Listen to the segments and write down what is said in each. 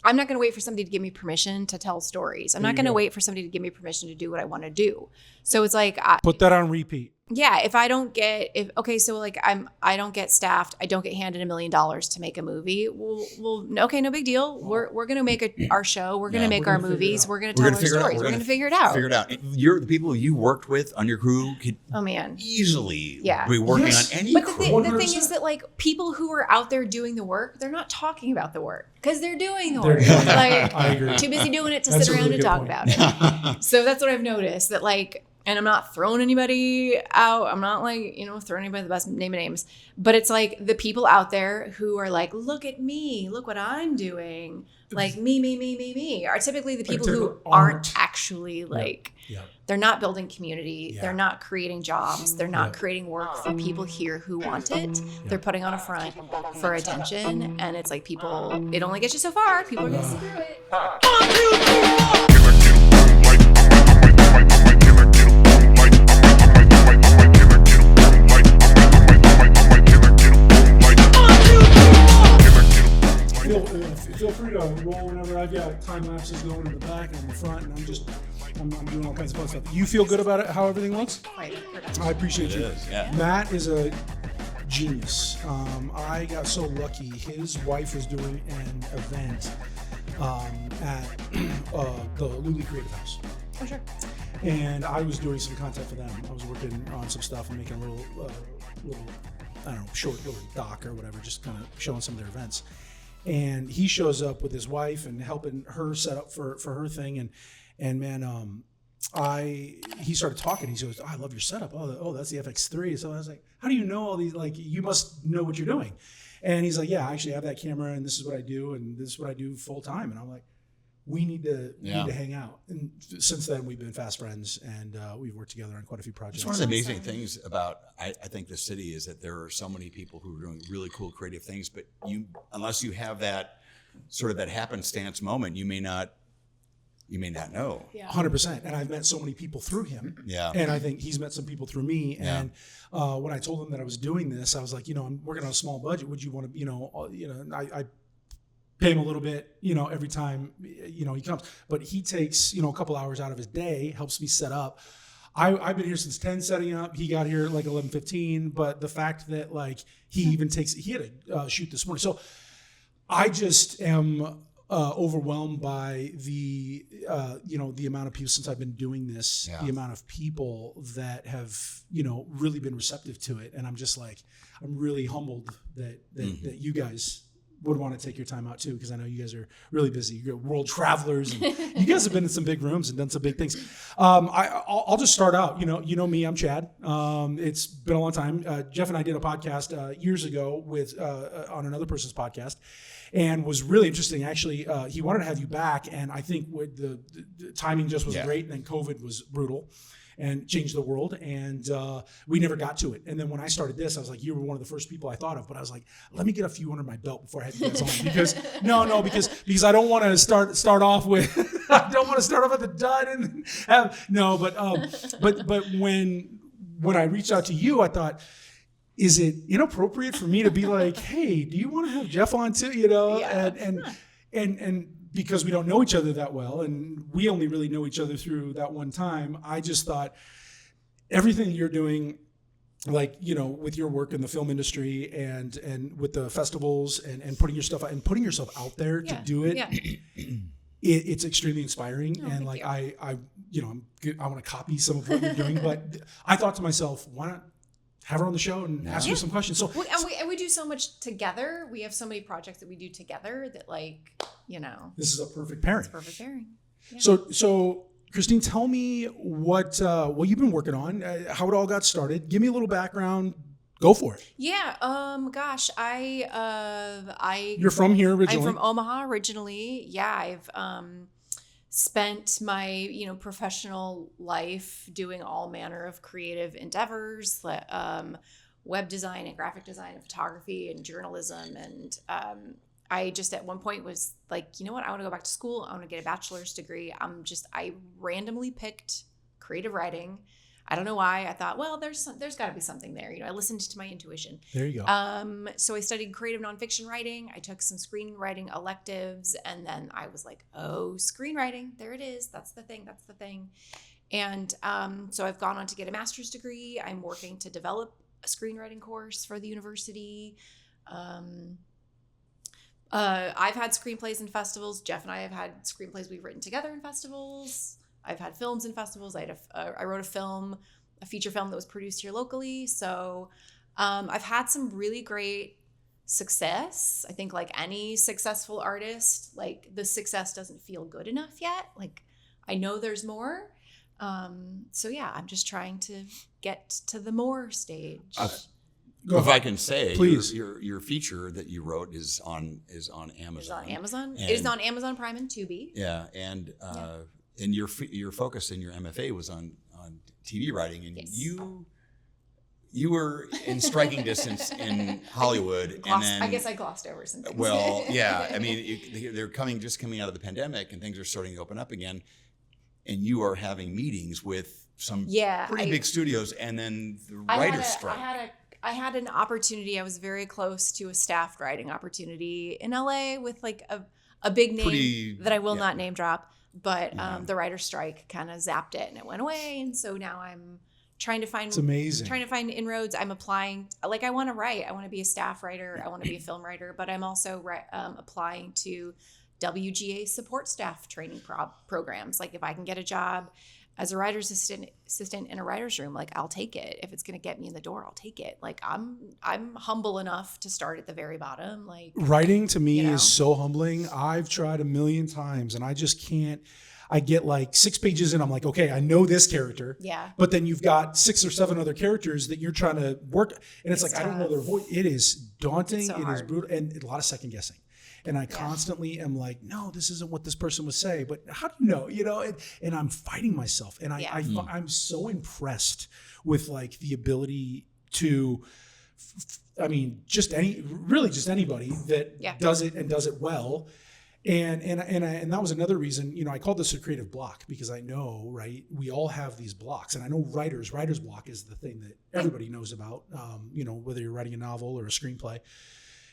I'm not going to wait for somebody to give me permission to tell stories. I'm not going to wait for somebody to give me permission to do what I want to do. So it's like, put that on repeat. Yeah. If I don't get, I don't get staffed. I don't get handed $1 million to make a movie. Well, okay, no big deal. We're going to make our show. We're going to make our movies. We're going to tell our stories. We're going to figure it out. The people you worked with on your crew could easily be working on any crew. But the thing is that like people who are out there doing the work, they're not talking about the work because they're doing the work. Like, I agree. Too busy doing it to sit around and talk about it. So that's what I've noticed, that like, and I'm not throwing anybody out. I'm not like, throwing anybody the best name of names. But it's like the people out there who are like, look at me, look what I'm doing. Like me, are typically the people who aren't actually like, they're not building community. They're not creating jobs. They're not creating work for people here who want it. They're putting on a front for attention. And it's like it only gets you so far. People are going to screw it. Feel free to roll whenever. I've got time lapses going in the back and in the front, and I'm doing all kinds of fun stuff. You feel good about it, how everything looks? I appreciate you. Matt is a genius. I got so lucky. His wife was doing an event at the Luli Creative House. Oh, sure. And I was doing some content for them. I was working on some stuff and making a little I don't know, short little doc or whatever, just kind of showing some of their events. And he shows up with his wife and helping her set up for her thing. And man, he started talking. He goes, I love your setup. Oh, that's the FX3. So I was like, how do you know all these? Like, you must know what you're doing. And he's like, yeah, I actually have that camera, and this is what I do, and this is what I do full time. And I'm like, we need to hang out. And since then, we've been fast friends, and we've worked together on quite a few projects. It's one of the amazing things about I think the city is that there are so many people who are doing really cool creative things, but unless you have that sort of that happenstance moment, you may not know. 100%. And I've met so many people through him. Yeah. And I think he's met some people through me. And when I told him that I was doing this, I was like, I'm working on a small budget. Would you want to, I pay him a little bit, every time, he comes. But he takes, a couple hours out of his day, helps me set up. I've been here since 10 setting up. He got here like 11:15. But the fact that like he had a shoot this morning. So I just am overwhelmed by the amount of people since I've been doing this, the amount of people that have, really been receptive to it. And I'm just like, I'm really humbled that you guys would want to take your time out too, because I know you guys are really busy. You're world travelers, and you guys have been in some big rooms and done some big things. I'll just start out. You know me, I'm Chad. It's been a long time. Jeff and I did a podcast years ago with on another person's podcast, and was really interesting. Actually, he wanted to have you back, and I think with the timing just was great, and then COVID was brutal and changed the world, and we never got to it. And then when I started this, I was like, you were one of the first people I thought of, but I was like, let me get a few under my belt before I had you guys on, because because I don't want to start off with I don't want to start off at the dud and have but when I reached out to you, I thought, is it inappropriate for me to be like, hey, do you want to have Jeff on too? And because we don't know each other that well, and we only really know each other through that one time, I just thought everything you're doing, like, with your work in the film industry and with the festivals and putting your stuff out and putting yourself out there to do it, it's extremely inspiring. And like, I want to copy some of what you're doing, but I thought to myself, why not have her on the show and ask her some questions. So and we do so much together. We have so many projects that we do together that, like, this is a perfect pairing. It's a perfect pairing. Yeah. So Christine, tell me what you've been working on, how it all got started. Give me a little background. Go for it. Yeah. Gosh, You're from here originally. I'm from Omaha originally. Yeah. I've spent my professional life doing all manner of creative endeavors, web design and graphic design and photography and journalism, and I just at one point was like, you know what, I want to go back to school. I want to get a bachelor's degree. I randomly picked creative writing. I don't know why. I thought, well, there's got to be something there. I listened to my intuition. There you go. So I studied creative nonfiction writing. I took some screenwriting electives, and then I was like, oh, screenwriting, there it is. That's the thing. And so I've gone on to get a master's degree. I'm working to develop a screenwriting course for the university. I've had screenplays in festivals. Jeff and I have had screenplays we've written together in festivals. I've had films in festivals. I wrote a feature film that was produced here locally. So I've had some really great success. I think like any successful artist, like the success doesn't feel good enough yet. Like I know there's more. So yeah, I'm just trying to get to the more stage. If I can say, please, your feature that you wrote is on Amazon. It's on Amazon. And, it is on Amazon Prime and Tubi. Yeah, and your focus in your MFA was on TV writing, and yes. you were in striking distance in Hollywood, and then I guess I glossed over some things. Well, yeah, I mean they're coming out of the pandemic, and things are starting to open up again, and you are having meetings with some pretty big studios, and then the writer's strike. I had an opportunity. I was very close to a staff writing opportunity in LA with like a big name that I will not name drop, but the writer's strike kind of zapped it and it went away. And so now I'm trying to find inroads. I'm applying, like I want to write. I want to be a staff writer. I want to be a film writer, but I'm also applying to WGA support staff training programs. Like if I can get a job as a writer's assistant in a writer's room, like I'll take it. If it's going to get me in the door, I'll take it. Like I'm humble enough to start at the very bottom. Like writing to me is so humbling. I've tried a million times and I just can't. I get like 6 pages in. I'm like, okay, I know this character. Yeah. But then you've got 6 or 7 other characters that you're trying to work. And it's like, tough. I don't know their voice. It is daunting. It is brutal. And a lot of second guessing. And I constantly am like, no, this isn't what this person would say. But how do you know? And I'm fighting myself. And I'm so impressed with like the ability to, I mean, just anybody that does it and does it well. And that was another reason, I called this a creative block because I know, right, we all have these blocks. And I know writer's block is the thing that everybody knows about, whether you're writing a novel or a screenplay.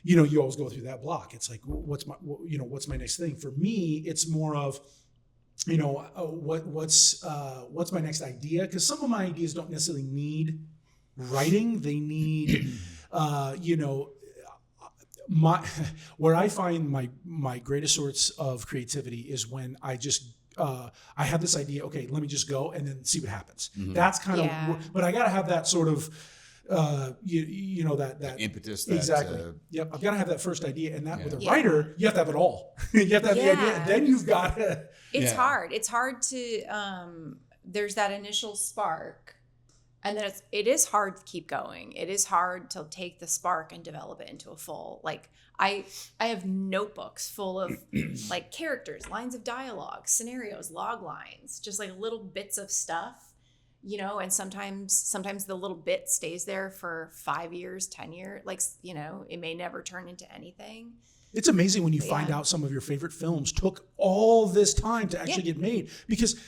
You always go through that block. It's like, what's my next thing? For me, it's more of, what's my next idea? Because some of my ideas don't necessarily need writing. They need, where I find my greatest source of creativity is when I just I have this idea. Okay, let me just go and then see what happens. Mm-hmm. That's kind of, but I got to have that sort of. That impetus. Exactly. Yep. I've got to have that first idea, and that with a writer, you have to have it all. You have to have the idea, and then you've got to. It's hard. It's hard to. There's that initial spark, and then it is hard to keep going. It is hard to take the spark and develop it into a full. Like I have notebooks full of like characters, lines of dialogue, scenarios, log lines, just like little bits of stuff. And sometimes the little bit stays there for 5 years, 10 years, like, it may never turn into anything. It's amazing when you find out some of your favorite films took all this time to actually get made because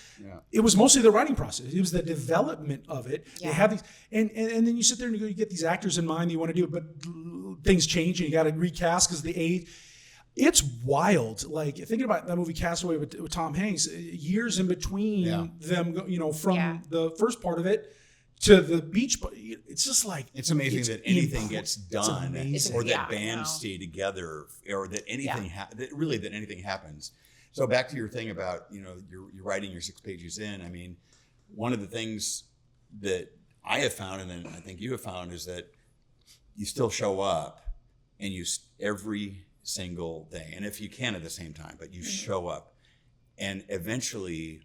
it was mostly the writing process. It was the development of it. Yeah. They have these, and then you sit there and you get these actors in mind that you want to do it, but things change and you got to recast because the age. It's wild. Like thinking about that movie Castaway with Tom Hanks, years in between them, from the first part of it to the beach. It's just like it's amazing that anything gets done, or that bands stay together, or that anything that anything happens. So back to your thing about you're writing your 6 pages in. I mean, one of the things that I have found, and then I think you have found, is that you still show up, and every single day, and if you can at the same time, but you show up, and eventually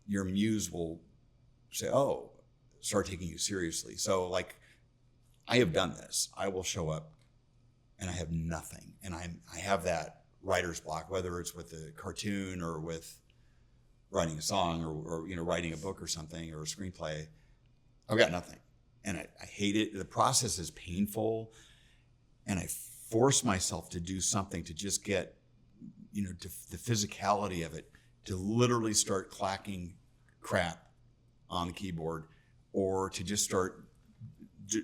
your muse will say, oh, start taking you seriously. So like I have done this. I will show up and I have nothing, and I have that writer's block, whether it's with a cartoon or with writing a song or writing a book or something or a screenplay. I've got nothing, and I hate it. The process is painful, and I force myself to do something to just get, to the physicality of it, to literally start clacking crap on the keyboard or to just start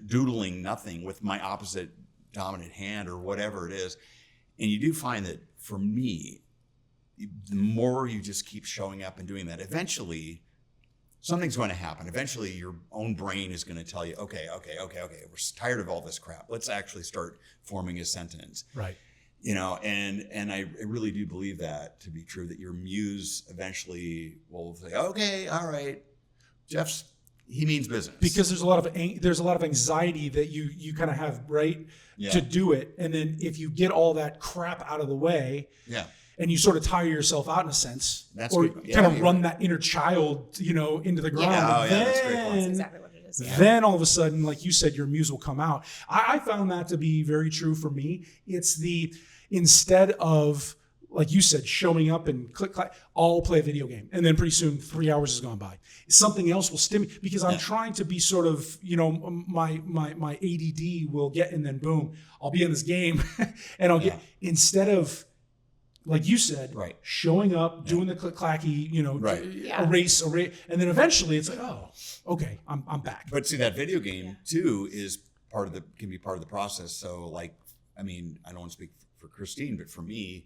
doodling nothing with my opposite dominant hand or whatever it is. And you do find that for me, the more you just keep showing up and doing that, eventually something's going to happen. Eventually your own brain is going to tell you, okay, we're tired of all this crap. Let's actually start forming a sentence. Right. You know, and I really do believe that to be true, that your muse eventually will say, okay, all right, he means business. Because there's a lot of anxiety that you kind of have, right? Yeah. To do it. And then if you get all that crap out of the way, yeah, and you sort of tire yourself out in a sense, that's or good. Yeah, kind of run that inner child, into the ground. Yeah. Oh, yeah, that's a great point. That's exactly what it is. Yeah. Then all of a sudden, like you said, your muse will come out. I found that to be very true for me. It's instead of, like you said, showing up and click, clack, I'll play a video game. And then pretty soon 3 hours has gone by. Something else will stimulate, because I'm trying to be sort of, my ADD will get, and then boom, I'll be in this game and I'll get, instead of, like you said, right, showing up, doing the click clacky, right, erase, and then eventually it's like, oh, okay, I'm back. But see, that video game too can be part of the process. So like, I mean, I don't want to speak for Christine, but for me,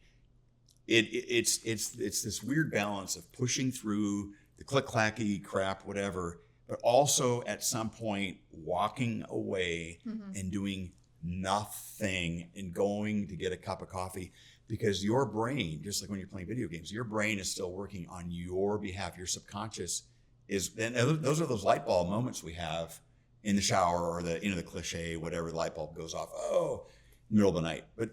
it's this weird balance of pushing through the click clacky crap, whatever, but also at some point walking away and doing nothing and going to get a cup of coffee, because your brain, just like when you're playing video games, your brain is still working on your behalf. Your subconscious is, and those are those light bulb moments we have in the shower, or the cliche, whatever, the light bulb goes off, middle of the night. But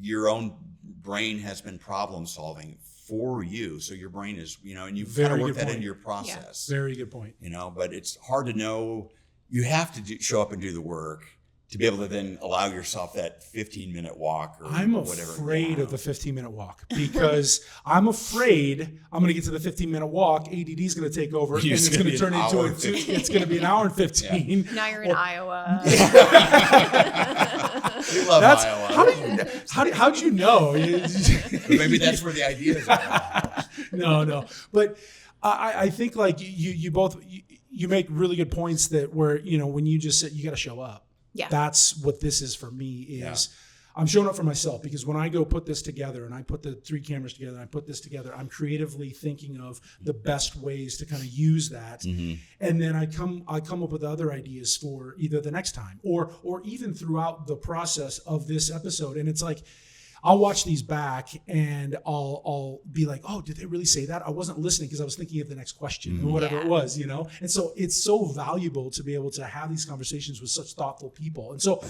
your own brain has been problem solving for you. So your brain is, and you kind of work that into your process. Yeah. Very good point. But it's hard to know. You have to show up and do the work to be able to then allow yourself that 15-minute walk or I'm whatever. Afraid of the 15-minute walk, because I'm afraid I'm going to get to the 15-minute walk. ADD is going to take over, and it's going to turn into it's going to be an hour and 15. Now you're in Iowa. We love Iowa. How'd you know? Maybe that's where the ideas are. No. But I think like you both you make really good points that where when you just said you got to show up. Yeah. That's what this is for me is I'm showing up for myself, because when I go put this together and I put the 3 cameras together and I put this together, I'm creatively thinking of the best ways to kind of use that. Mm-hmm. And then I come up with other ideas for either the next time or even throughout the process of this episode. And it's like, I'll watch these back and I'll be like, oh, did they really say that? I wasn't listening because I was thinking of the next question or whatever it was, And so it's so valuable to be able to have these conversations with such thoughtful people. And so,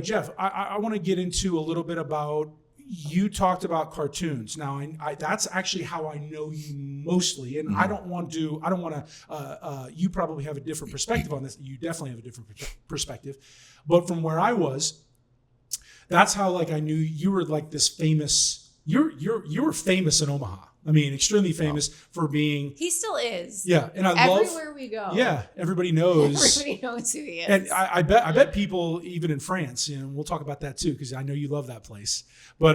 Jeff, I want to get into a little bit about, you talked about cartoons. Now, I that's actually how I know you mostly. And I don't want to, you probably have a different perspective on this. You definitely have a different perspective. But from where I was, that's how I knew you were like this famous. You were famous in Omaha. I mean, extremely famous for being. He still is. Yeah, and everywhere we go. Yeah, everybody knows. Everybody knows who he is. And I bet people even in France. We'll talk about that too, because I know you love that place. But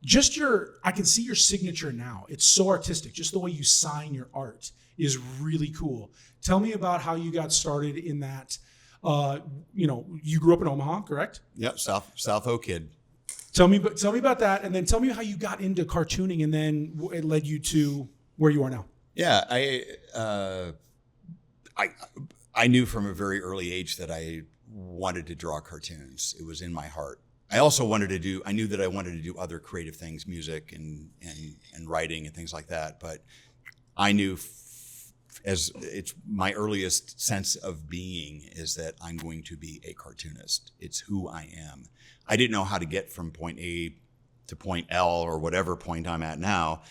just I can see your signature now. It's so artistic. Just the way you sign your art is really cool. Tell me about how you got started in that. You grew up in Omaha, correct? Yep, South O kid. Tell me about that, and then tell me how you got into cartooning, and then it led you to where you are now. Yeah, I knew from a very early age that I wanted to draw cartoons. It was in my heart. I also I knew that I wanted to do other creative things, music and writing and things like that. But I knew as it's my earliest sense of being is that I'm going to be a cartoonist. It's who I am. I didn't know how to get from point A to point L or whatever point I'm at now.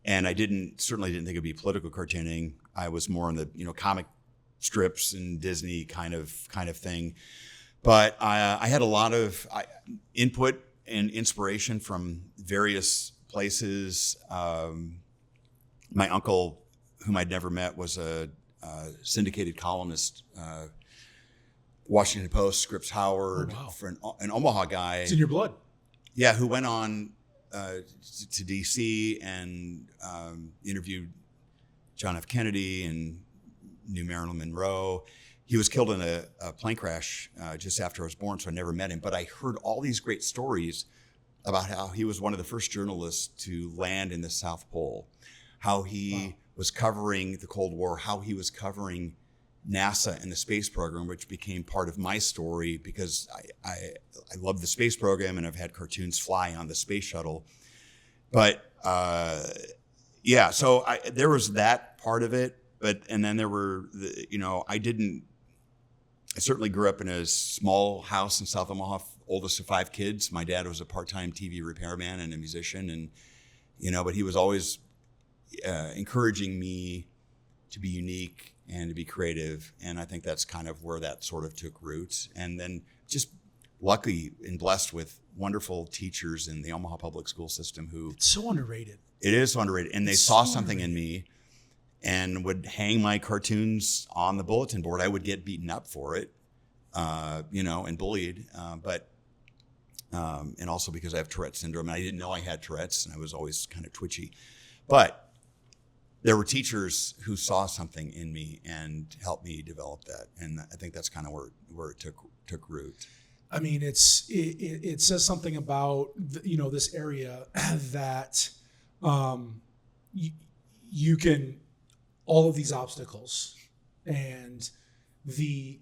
And I certainly didn't think it'd be political cartooning. I was more in the, comic strips and Disney kind of thing. But I had a lot of input and inspiration from various places. My uncle, whom I'd never met, was a syndicated columnist, Washington Post, Scripps Howard, for an Omaha guy. It's in your blood. Yeah, who went on to D.C. and interviewed John F. Kennedy and knew Marilyn Monroe. He was killed in a plane crash just after I was born, so I never met him. But I heard all these great stories about how he was one of the first journalists to land in the South Pole, how he was covering the Cold War, how he was covering NASA and the space program, which became part of my story because I love the space program and I've had cartoons fly on the space shuttle. But so there was that part of it. And then there were, I certainly grew up in a small house in South Omaha, oldest of 5 kids. My dad was a part-time TV repairman and a musician, and but he was always encouraging me to be unique and to be creative, and I think that's kind of where that sort of took roots. And then just lucky and blessed with wonderful teachers in the Omaha public school system who it's so underrated. It is so underrated, and they saw something in me and would hang my cartoons on the bulletin board. I would get beaten up for it, and bullied, and also because I have Tourette's syndrome. And I didn't know I had Tourette's, and I was always kind of twitchy. But there were teachers who saw something in me and helped me develop that, and I think that's kind of where it took root. I mean, it says something about this area that you can. All of these obstacles and the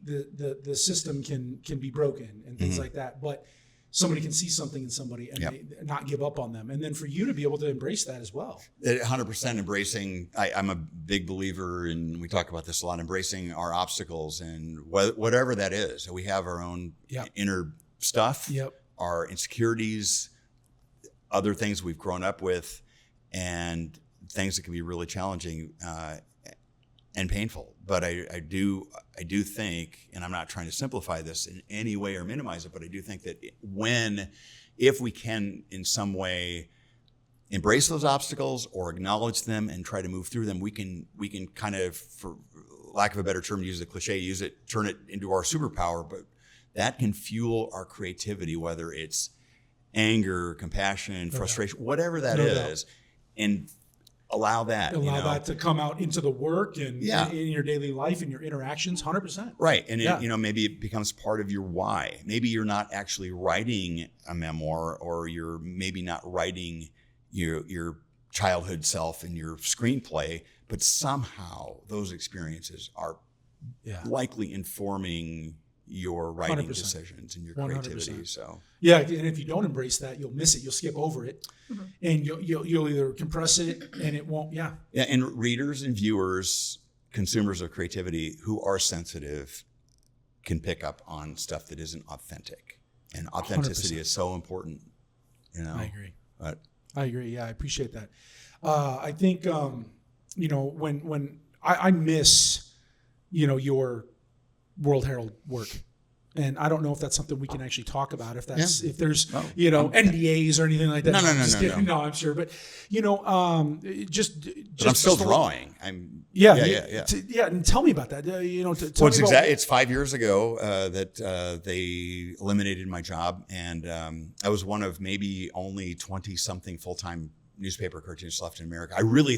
system can be broken and things like that, but somebody can see something in somebody and they not give up on them. And then for you to be able to embrace that as well. 100% embracing. I'm a big believer in, we talk about this a lot, embracing our obstacles and whatever that is. We have our own inner stuff, our insecurities, other things we've grown up with, and things that can be really challenging and painful. But I do think, and I'm not trying to simplify this in any way or minimize it, but I do think that if we can in some way embrace those obstacles or acknowledge them and try to move through them, we can kind of, for lack of a better term, use the cliche, turn it into our superpower. But that can fuel our creativity, whether it's anger, compassion, frustration, whatever that is, and allow that to come out into the work and in your daily life and your interactions. 100%. Right. And maybe it becomes part of your why. Maybe you're not actually writing a memoir, or you're maybe not writing your childhood self in your screenplay, but somehow those experiences are likely informing your writing 100%. Decisions and your creativity. 100%. So and if you don't embrace that, you'll miss it. You'll skip over it, and you'll either compress it and it won't. And readers and viewers, consumers of creativity who are sensitive, can pick up on stuff that isn't authentic, and authenticity 100%. Is so important. I agree. I agree. Yeah, I appreciate that. I think when I miss your World Herald work. And I don't know if that's something we can actually talk about. If there's NDAs or anything like that. No, I'm sure. But just I'm still drawing. And tell me about that. It's 5 years ago that they eliminated my job, and I was one of maybe only 20-something full-time newspaper cartoonists left in America. I really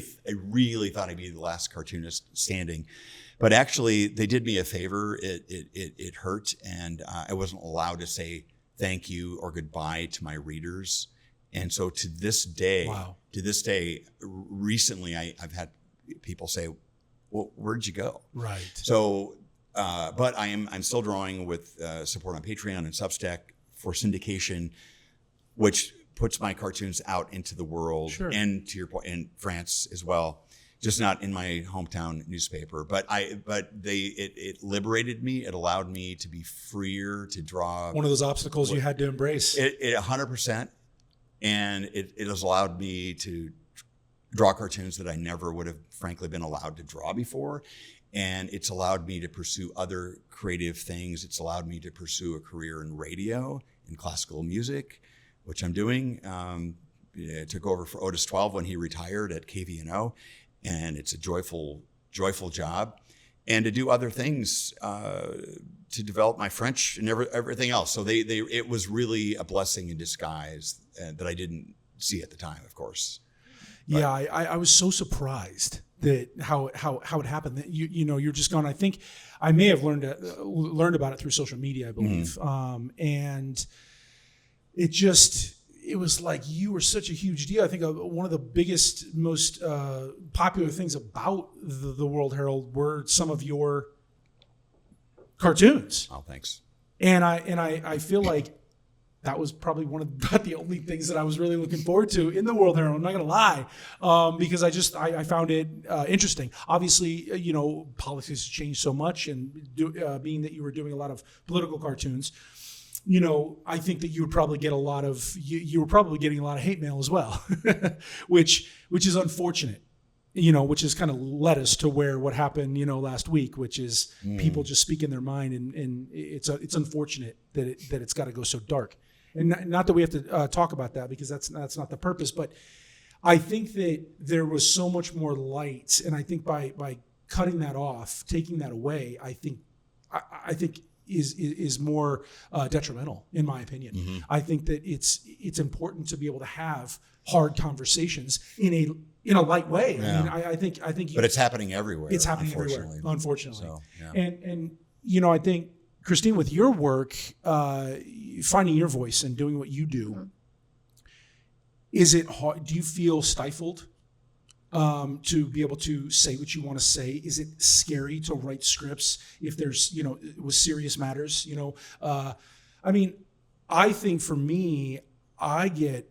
thought I'd be the last cartoonist standing. But actually, they did me a favor. It hurt, and I wasn't allowed to say thank you or goodbye to my readers. And so to this day, recently, I've had people say, "Well, where'd you go?" Right. So, but I'm still drawing with support on Patreon and Substack for syndication, which puts my cartoons out into the world, and to your point, in France as well. Just not in my hometown newspaper, but it liberated me. It allowed me to be freer to draw. One of those obstacles you had to embrace. It 100%, and it has allowed me to draw cartoons that I never would have, frankly, been allowed to draw before, and it's allowed me to pursue other creative things. It's allowed me to pursue a career in radio, in classical music, which I'm doing. I took over for Otis 12 when he retired at KVNO. And it's a joyful job, and to do other things, to develop my French and everything else. So it was really a blessing in disguise that I didn't see at the time, of course. But. Yeah, I was so surprised how it happened, that you're just gone. I think I may have learned about it through social media, I believe. And it was like, you were such a huge deal. I think one of the biggest, most popular things about the World Herald were some of your cartoons. Oh, thanks. And I feel like that was probably one of the only things that I was really looking forward to in the World Herald. I'm not going to lie, because I found it interesting. Obviously, politics has changed so much, and being that you were doing a lot of political cartoons, I think that you would probably get you were probably getting a lot of hate mail as well, which is unfortunate. Which has kind of led us to what happened, last week, which is people just speaking their mind, and it's unfortunate that it's got to go so dark. And not that we have to talk about that, because that's not the purpose, but I think that there was so much more light, and I think by cutting that off, taking that away, I think is more detrimental, in my opinion. Mm-hmm. I think that it's important to be able to have hard conversations in a light way. Yeah. I think. But it's happening everywhere. It's happening everywhere, unfortunately. So, yeah. And I think, Christine, with your work, finding your voice and doing what you do, is it hard? Do you feel stifled to be able to say what you want to say? Is it scary to write scripts if there's, with serious matters? I think for me, I get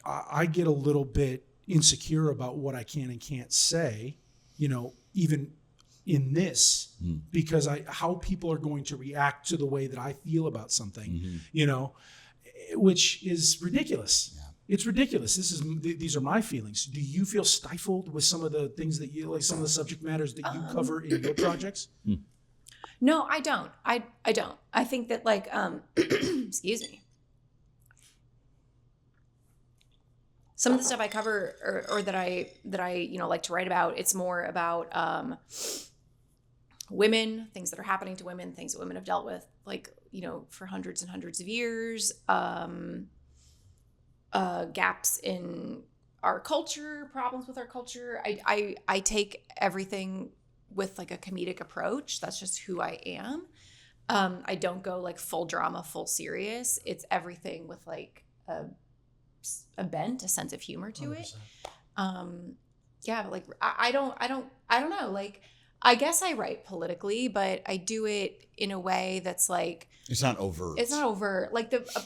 a little bit insecure about what I can and can't say, even in this, because how people are going to react to the way that I feel about something, which is ridiculous. Yeah. It's ridiculous. These are my feelings. Do you feel stifled with some of the things that some of the subject matters that you cover in your projects? No, I don't. I don't. I think that excuse me. Some of the stuff I cover or that I like to write about, it's more about women, things that are happening to women, things that women have dealt with, for hundreds and hundreds of years, gaps in our culture, problems with our culture. I take everything with a comedic approach. That's just who I am. I don't go full drama, full serious. It's everything with a bent, a sense of humor to 100%. It. But I don't know. I guess I write politically, but I do it in a way that's it's not overt. It's not overt.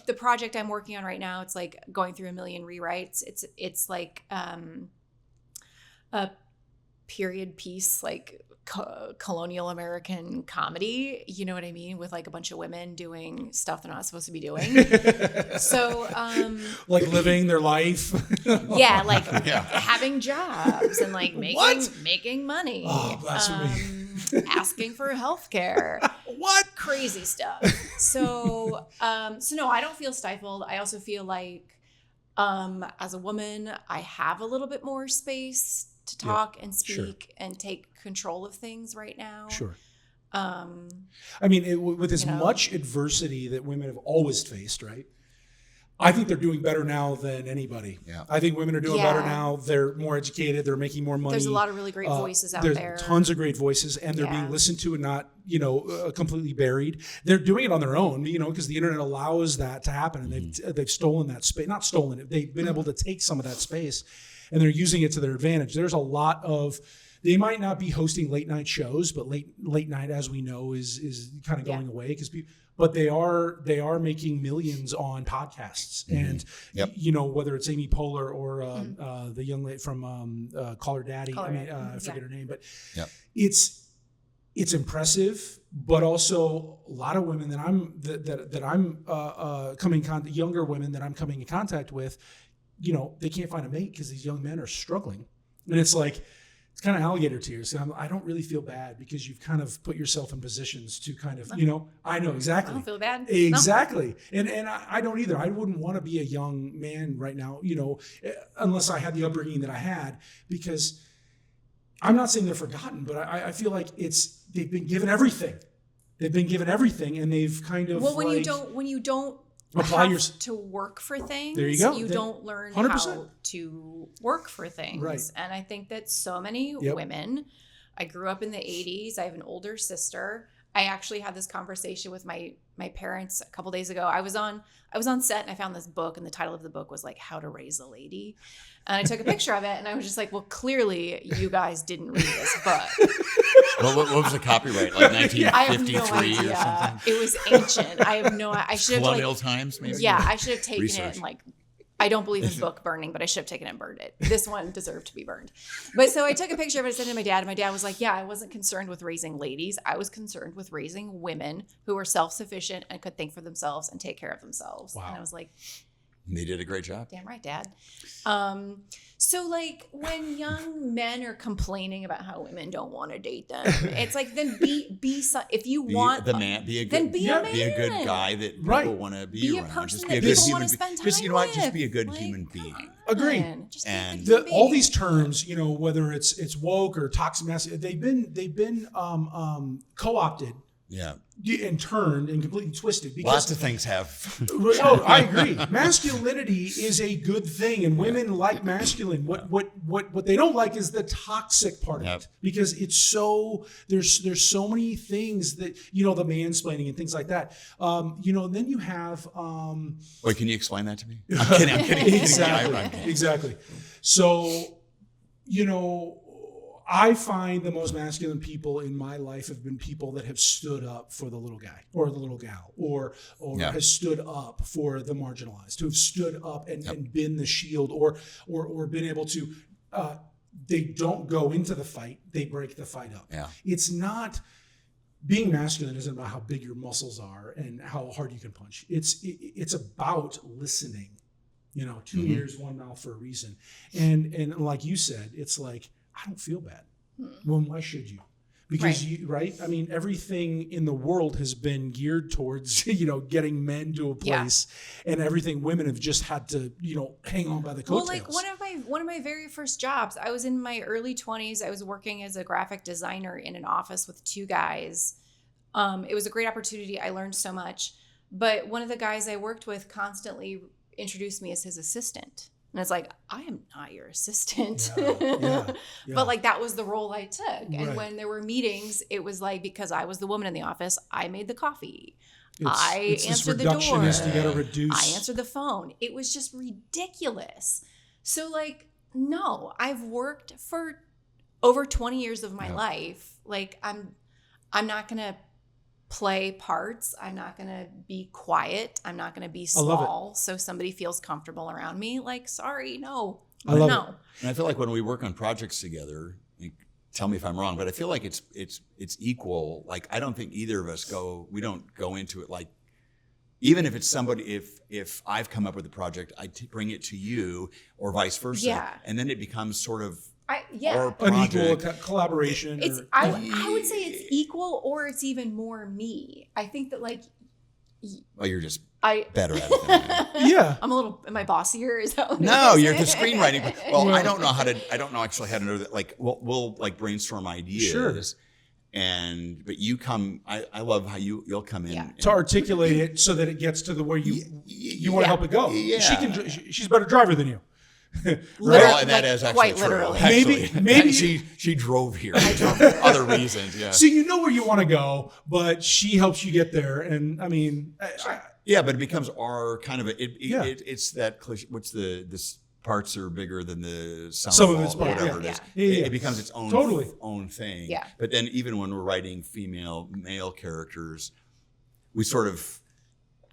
The project I'm working on right now, it's going through a million rewrites. It's a period piece, colonial American comedy, you know what I mean, with a bunch of women doing stuff they're not supposed to be doing. So living their life. Having jobs and making money. Oh, blasphemy. Asking for healthcare. What? Crazy stuff. So no, I don't feel stifled. I also feel as a woman, I have a little bit more space to talk and speak and take control of things right now. Sure. With as much adversity that women have always faced, right? I think they're doing better now than anybody. Yeah. I think women are doing better now. They're more educated. They're making more money. There's a lot of really great voices out there. There's tons of great voices, and they're being listened to and not, completely buried. They're doing it on their own, because the internet allows that to happen, and they've stolen that space. Not stolen it. They've been able to take some of that space, and they're using it to their advantage. There's a lot of. They might not be hosting late night shows, but late night, as we know, is kind of going away but they are making millions on podcasts, and whether it's Amy Poehler or the young lady from Call Her Daddy. I forget her name, but it's impressive. But also a lot of women that I'm coming younger women that I'm coming in contact with, they can't find a mate because these young men are struggling, and it's it's kind of alligator tears. I don't really feel bad because you've kind of put yourself in positions to kind of, I know exactly. I don't feel bad. Exactly. No. And I don't either. I wouldn't want to be a young man right now, unless I had the upbringing that I had, because I'm not saying they're forgotten, but I feel like they've been given everything. They've been given everything, and they've kind of when you don't apply your to work for things. There you go. You don't learn 100%. how to work for things. Right. And I think that so many women, I grew up in the 80s. I have an older sister. I actually had this conversation with my parents a couple days ago. I was on set and I found this book, and the title of the book was like How to Raise a Lady. And I took a picture of it and I was just like, well, clearly you guys didn't read this book. Well, what was the copyright? Like 1953 I have no or something? idea. It was ancient. I have no idea. I should have Colonial times, maybe? Yeah, I should have taken Research. it and like, I don't believe in book burning, but I should have taken it and burned it. This one deserved to be burned. But so I took a picture of it and sent it to my dad. And my dad was like, yeah, I wasn't concerned with raising ladies. I was concerned with raising women who were self-sufficient and could think for themselves and take care of themselves. Wow. And I was like, They did a great job. damn right, Dad. So like when young men are complaining about how women don't want to date them, it's like, then be if you want the man, be a good, then be a be a good man. guy that Right. people want to be Be a around. person Just that be a good people human wanna being. spend Just, you know time what? Just be a with. good Like, human come being. on. Agreed. Just be a And good human All being. these terms, you know, whether it's woke or toxic masculinity, they've been co-opted Yeah. and turned and completely twisted. Because Lots of things have. oh, I agree. Masculinity is a good thing, and women like masculine. What they don't like is the toxic part of it, because it's so there's so many things that, you know, the mansplaining and things like that. You know, and then you have Wait, can you explain that to me? I'm kidding. Exactly. So, you know, I find the most masculine people in my life have been people that have stood up for the little guy or the little gal, or has stood up for the marginalized, who have stood up and been the shield, or been able to. They don't go into the fight; they break the fight up. Yeah. It's not. Being masculine isn't about how big your muscles are and how hard you can punch. It's about listening. You know, 2 ears, one mouth for a reason. And like you said, it's like, I don't feel bad. Well, why should you? Because right. I mean, everything in the world has been geared towards, you know, getting men to a place, and everything women have just had to, you know, hang on by the coattails. Well, like one of my very first jobs, I was in my early 20s. I was working as a graphic designer in an office with two guys. It was a great opportunity. I learned so much. But one of the guys I worked with constantly introduced me as his assistant. And it's like, I am not your assistant. Yeah. But like, that was the role I took. And Right. when there were meetings, it was like, because I was the woman in the office, I made the coffee. It's I this answered the door. reductionist, you got to reduce. I answered the phone. It was just ridiculous. So like, no, I've worked for over 20 years of my life. Like, I'm not going to play parts. I'm not going to be quiet. I'm not going to be small so somebody feels comfortable around me. Like, sorry, no. I love no. And I feel like when we work on projects together, tell me if I'm wrong, but I feel like it's equal. Like, I don't think either of us we don't go into it like, even if it's somebody, if I've come up with a project, I bring it to you, or vice versa. Yeah. And then it becomes sort of an project. equal collaboration. I would say it's equal, or it's even more me. I think that like, well, you're just better at it than I am. yeah. I'm a little, am I bossier? Is that what No, it is? you're the screenwriting. Well, I don't know actually how to know that. Like, we'll like brainstorm ideas. Sure. But you come. I love how you'll come in To articulate it so that it gets to the where you want to help it go. Yeah. She's a better driver than you. Well, and that Like, is actually quite true. literally. Actually. Maybe- she drove here for other reasons. Yeah. So you know where you want to go, but she helps you get there. And I mean, Yeah, but it becomes our kind of Yeah. it's that cliche. What's this parts are bigger than the sum Some of of its all, parts, whatever yeah. it is. Yeah. It becomes its own own thing. Yeah. But then even when we're writing male characters, we sort of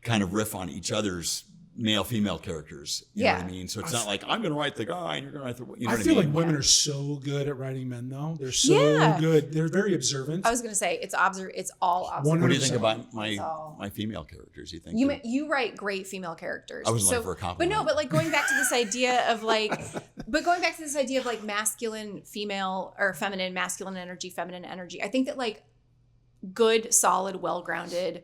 kind of riff on each other's male-female characters. You know what I mean? So it's not like I'm going to write the guy and you're going to write the. You know I what feel I mean? like women are so good at writing men, though. They're so good. They're very observant. I was going to say it's all observation. What do you think 100%. about all. my female characters? You think You write great female characters. I wasn't looking for a compliment. But like going back to this idea of like, masculine, female, or feminine, masculine energy, feminine energy. I think that like good, solid, well-grounded,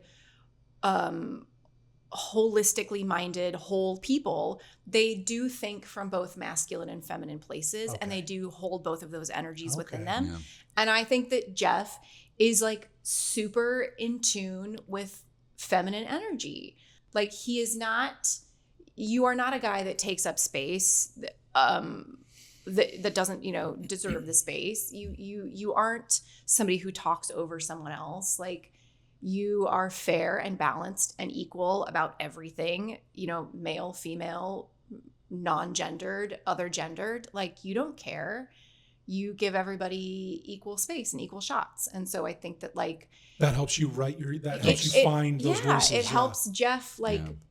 holistically minded, whole people, they do think from both masculine and feminine places, and they do hold both of those energies within them. Yeah. And I think that Jeff is like super in tune with feminine energy. Like he is not, you are not a guy that takes up space that doesn't, deserve the space. You aren't somebody who talks over someone else. Like you are fair and balanced and equal about everything, male, female, non-gendered, other gendered. Like you don't care. You give everybody equal space and equal shots. And so I think that like that helps you write helps you find those voices. It helps Jeff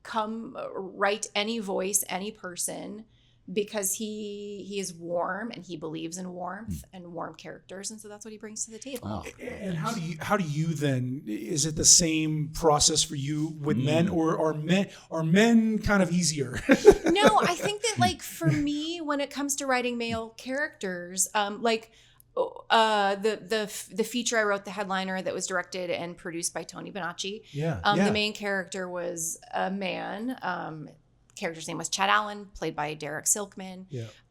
come write any voice, any person, because he is warm and he believes in warmth and warm characters, and so that's what he brings to the table. Wow. And how do you then, is it the same process for you with men, or are men kind of easier? No, I think that like for me, when it comes to writing male characters, the feature I wrote, the headliner that was directed and produced by Tony Bonacci. The main character was a man. Character's name was Chad Allen, played by Derek Silkman.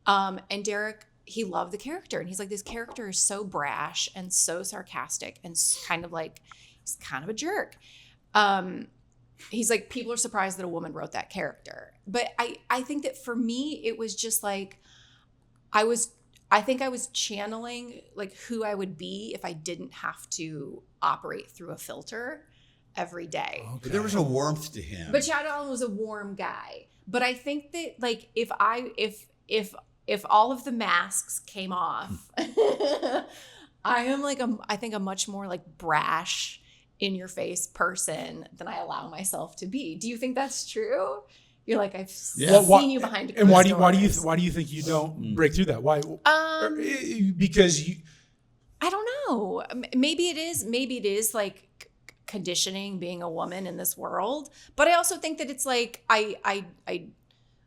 And Derek, he loved the character, and he's like, this character is so brash and so sarcastic and kind of like, he's kind of a jerk. He's like, people are surprised that a woman wrote that character. But I think that for me, it was just like, I think I was channeling like who I would be if I didn't have to operate through a filter every day. Okay. There was a warmth to him. But Chad Allen was a warm guy. But I think that like if all of the masks came off, I am like I think a much more like brash, in your face person than I allow myself to be. Do you think that's true? You're like, I've seen you behind a and why do you think you don't break through that? Why? Because you. I don't know. Maybe it is like conditioning, being a woman in this world, but I also think that it's like I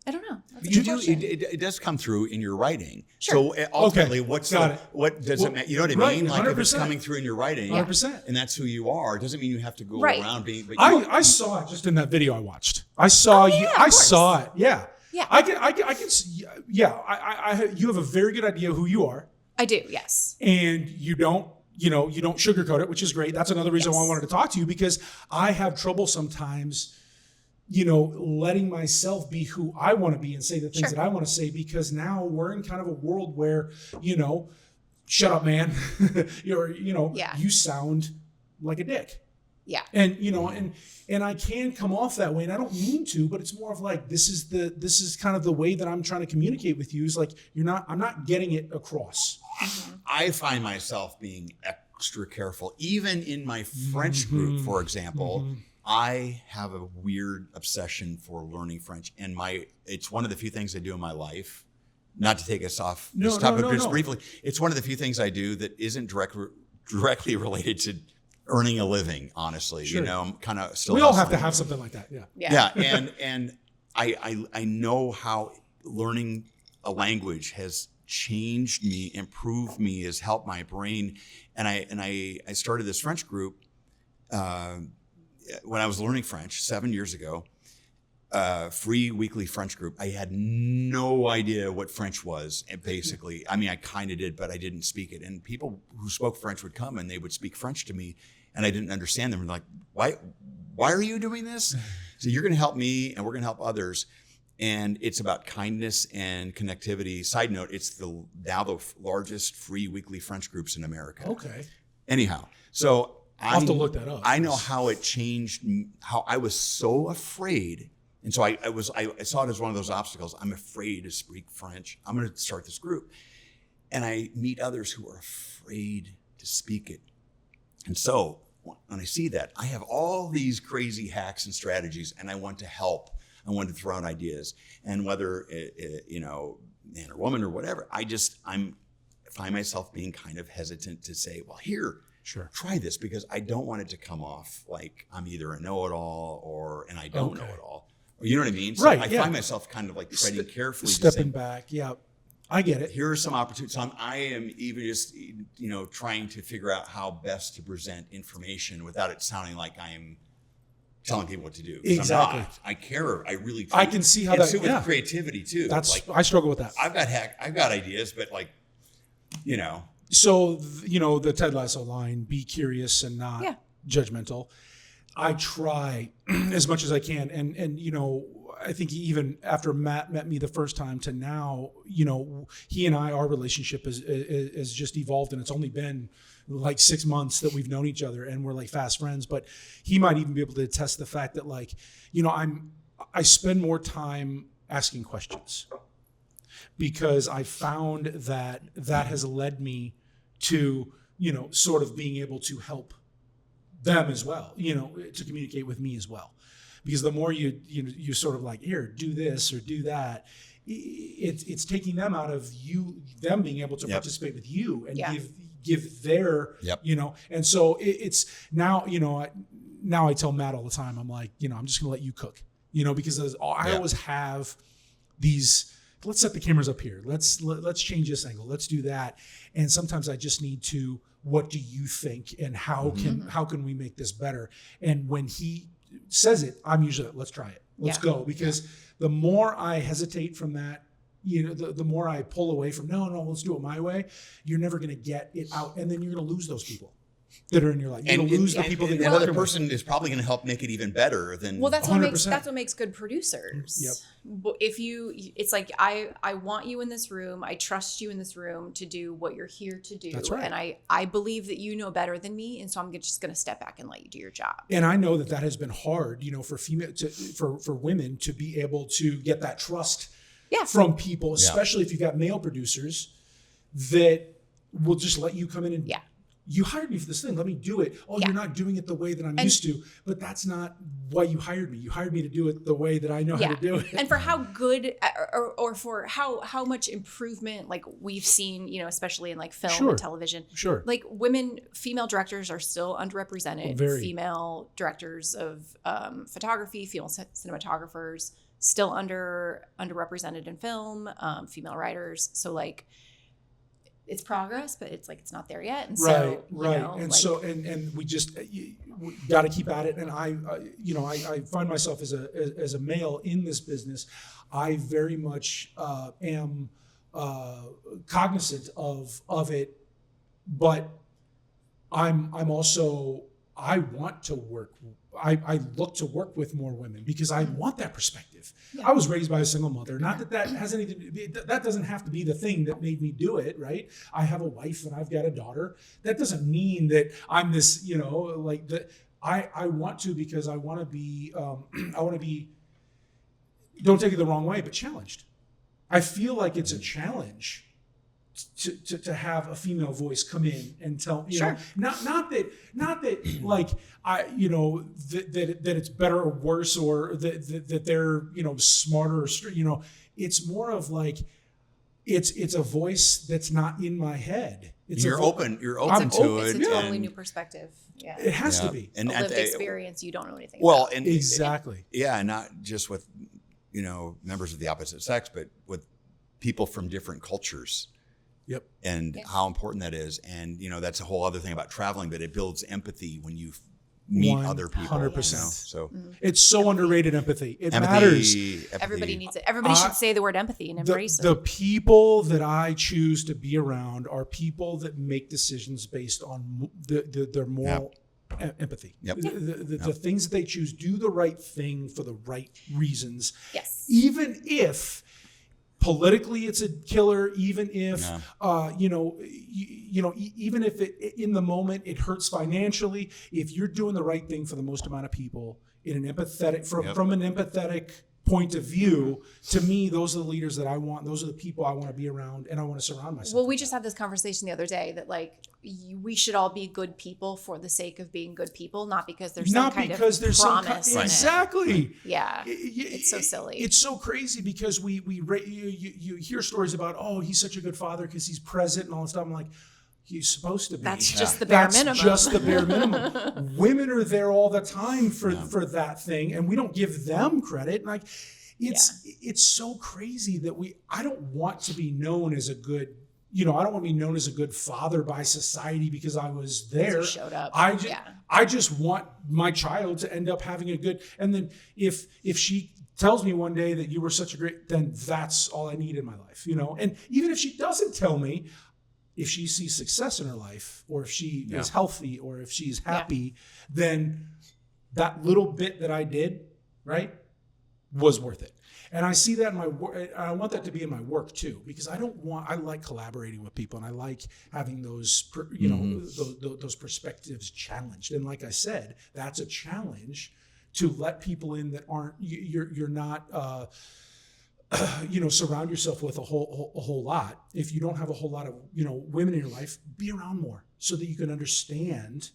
don't know. It does come through in your writing. Sure. So ultimately, what does it mean? You know what I mean? Right, like 100%. if it's coming through in your writing, 100%. and that's who you are, it doesn't mean you have to go around being. But I saw it just in that video I watched. I saw you. I saw it. Yeah. Yeah. I can see. Yeah. You have a very good idea who you are. I do. Yes. And you don't sugarcoat it, which is great. That's another reason why I wanted to talk to you, because I have trouble sometimes, letting myself be who I want to be and say the things that I want to say, because now we're in kind of a world where, shut up, man. You sound like a dick. Yeah. And, and I can come off that way, and I don't mean to, but it's more of like, this is kind of the way that I'm trying to communicate with you, is like, I'm not getting it across. Mm-hmm. I find myself being extra careful, even in my French group, for example. Mm-hmm. I have a weird obsession for learning French, and it's one of the few things I do in my life. Not to take us off this topic, just briefly, it's one of the few things I do that isn't directly related to earning a living. Honestly, sure. I'm kind of still. We all have to have something like that. Yeah. And I know how learning a language has changed me, improved me, has helped my brain, and I started this French group. When I was learning French 7 years ago, free weekly French group. I had no idea what French was, basically. I mean, I kind of did, but I didn't speak it. And people who spoke French would come and they would speak French to me, and I didn't understand them. And like, why are you doing this? So you're going to help me, and we're going to help others. And it's about kindness and connectivity. Side note, it's now the largest free weekly French groups in America. Okay. Anyhow, so I'll have to look that up. I know how it changed, how I was so afraid. And so I saw it as one of those obstacles. I'm afraid to speak French. I'm going to start this group. And I meet others who are afraid to speak it. And so when I see that, I have all these crazy hacks and strategies, and I want to help. I want to throw out ideas. And whether, man or woman or whatever, I find myself being kind of hesitant to say, well, here, sure, try this, because I don't want it to come off like I'm either a know-it-all and I don't know it all. Or, you know what I mean? So right, I find myself kind of like treading carefully. Stepping back, yeah. I get it. Here are some opportunities. So I am even just, trying to figure out how best to present information without it sounding like I am telling people what to do. Exactly. I'm not. I care. I really do. I can see how with creativity too. I struggle with that. I've got ideas, but So, the Ted Lasso line, be curious and not judgmental. I try as much as I can. And, you know, I think even after Matt met me the first time to now, you know, he and our relationship is just evolved, and it's only been like 6 months that we've known each other, and we're like fast friends. But he might even be able to attest the fact that, like, you know, I spend more time asking questions, because I found that has led me to, you know, sort of being able to help them as well, you know, to communicate with me as well. Because the more you sort of like, here, do this or do that, it's taking them out of them being able to participate with you and give their, you know. And so it's now, you know, now I tell Matt all the time, I'm like, you know, I'm just going to let you cook, you know, because I always have these, let's set the cameras up here. Let's change this angle. Let's do that. And sometimes I just need to, what do you think? And how can we make this better? And when he says it, I'm usually, let's try it. Let's go. Because the more I hesitate from that, you know, the more I pull away from, no, let's do it my way. You're never going to get it out. And then you're going to lose those people that are in your life. You're going to lose the people that you're another person is probably going to help make it even better than. Well, that's what makes good producers. If it's like, I want you in this room. I trust you in this room to do what you're here to do. That's right. And I believe that you know better than me. And so I'm just going to step back and let you do your job. And I know that has been hard, you know, for for women to be able to get that trust from people, especially if you've got male producers that will just let you come in and you hired me for this thing. Let me do it. Oh, you're not doing it the way that I'm used to, but that's not why you hired me. You hired me to do it the way that I know how to do it. And for how good or for how much improvement, like we've seen, you know, especially in like film and television, like female directors are still underrepresented. Female directors of photography, female cinematographers still underrepresented in film, female writers. So like, it's progress, but it's like it's not there yet. And so, right. You know, and like, so and we just got to keep at it. And I find myself as a male in this business, I very much am cognizant of it, but I'm also, I want to work. I look to work with more women because I want that perspective. I was raised by a single mother. Not that has anything to be, that doesn't have to be the thing that made me do it, right? I have a wife and I've got a daughter. That doesn't mean that I'm this, you know, like that. I want to, because I want to be, don't take it the wrong way, but challenged. I feel like it's a challenge to have a female voice come in and tell, you know, not that like that it's better or worse, or that they're, you know, smarter or, you know, it's more of like it's a voice that's not in my head. You're open to it. It's a totally new perspective. Yeah, it has to be. And a lived experience you don't know anything about. Well, and exactly. And not just with, you know, members of the opposite sex, but with people from different cultures. And how important that is. And, you know, that's a whole other thing about traveling, but it builds empathy when you meet other people. 100%. You know? So it's so underrated, empathy. It matters. Everybody needs it. Everybody should say the word empathy and embrace it. The people that I choose to be around are people that make decisions based on their moral empathy. The things that they choose, do the right thing for the right reasons. Yes. Even if politically it's a killer, even if even if it in the moment it hurts financially, if you're doing the right thing for the most amount of people in an empathetic from an empathetic point of view, to me, those are the leaders that I want. Those are the people I want to be around, and I want to surround myself. Well, we just had this conversation the other day that like we should all be good people for the sake of being good people, not because there's some kind of promise. Exactly. Yeah, it's so silly. It's so crazy because you hear stories about, oh, he's such a good father because he's present and all this stuff. I'm like, he's supposed to be. That's just the bare minimum. Just the bare minimum. Women are there all the time for that thing, and we don't give them credit. Like, it's so crazy that I don't want to be known as a good, I don't want to be known as a good father by society because I was there. You showed up. I just want my child to end up having a good, and then if she tells me one day that you were such a great, then that's all I need in my life, And even if she doesn't tell me, if she sees success in her life, or if she is healthy, or if she's happy, then that little bit that I did, right, was worth it. And I see that in my work. I want that to be in my work too, because I like collaborating with people, and I like having those, those perspectives challenged. And like I said, that's a challenge to let people in that aren't, you're not, surround yourself with a whole lot. If you don't have a whole lot of, women in your life, be around more so that you can understand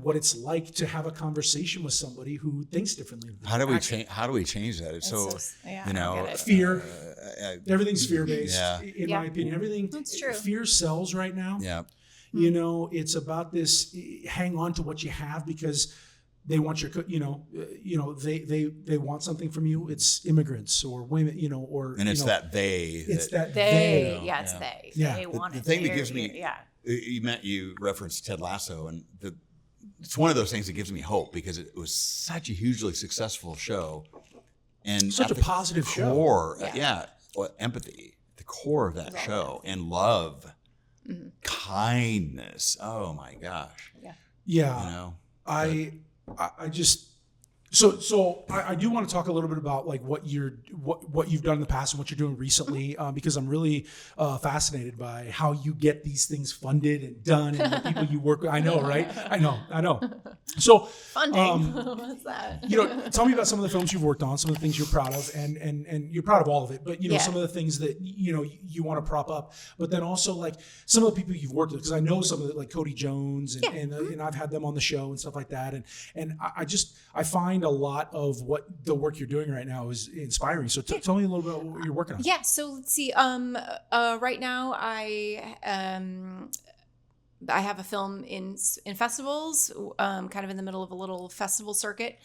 what it's like to have a conversation with somebody who thinks differently. How do we change that? It's so fear. Everything's fear-based, in my opinion. Everything. That's true. Fear sells right now. Yeah. It's about this. Hang on to what you have because they want your. They want something from you. It's immigrants or women. And it's that they. It's that they. they. Yeah, it's they. Yeah. They want the it. thing that gives me. Yeah. You referenced Ted Lasso, and it's one of those things that gives me hope because it was such a hugely successful show, and such a positive core, show. Empathy, the core of that show, and love, kindness. Oh my gosh. Yeah. I just. So I do want to talk a little bit about like what you've done in the past and what you're doing recently, because I'm really fascinated by how you get these things funded and done and the people you work with. I know, right? I know. So funding. What's that? Tell me about some of the films you've worked on, some of the things you're proud of, and you're proud of all of it. But some of the things that you want to prop up. But then also like some of the people you've worked with, because I know some of it, like Cody Jones, and I've had them on the show and stuff like that. And I find a lot of what the work you're doing right now is inspiring. So tell me a little bit about what you're working on. Yeah. So let's see. Right now I have a film in festivals, kind of in the middle of a little festival circuit.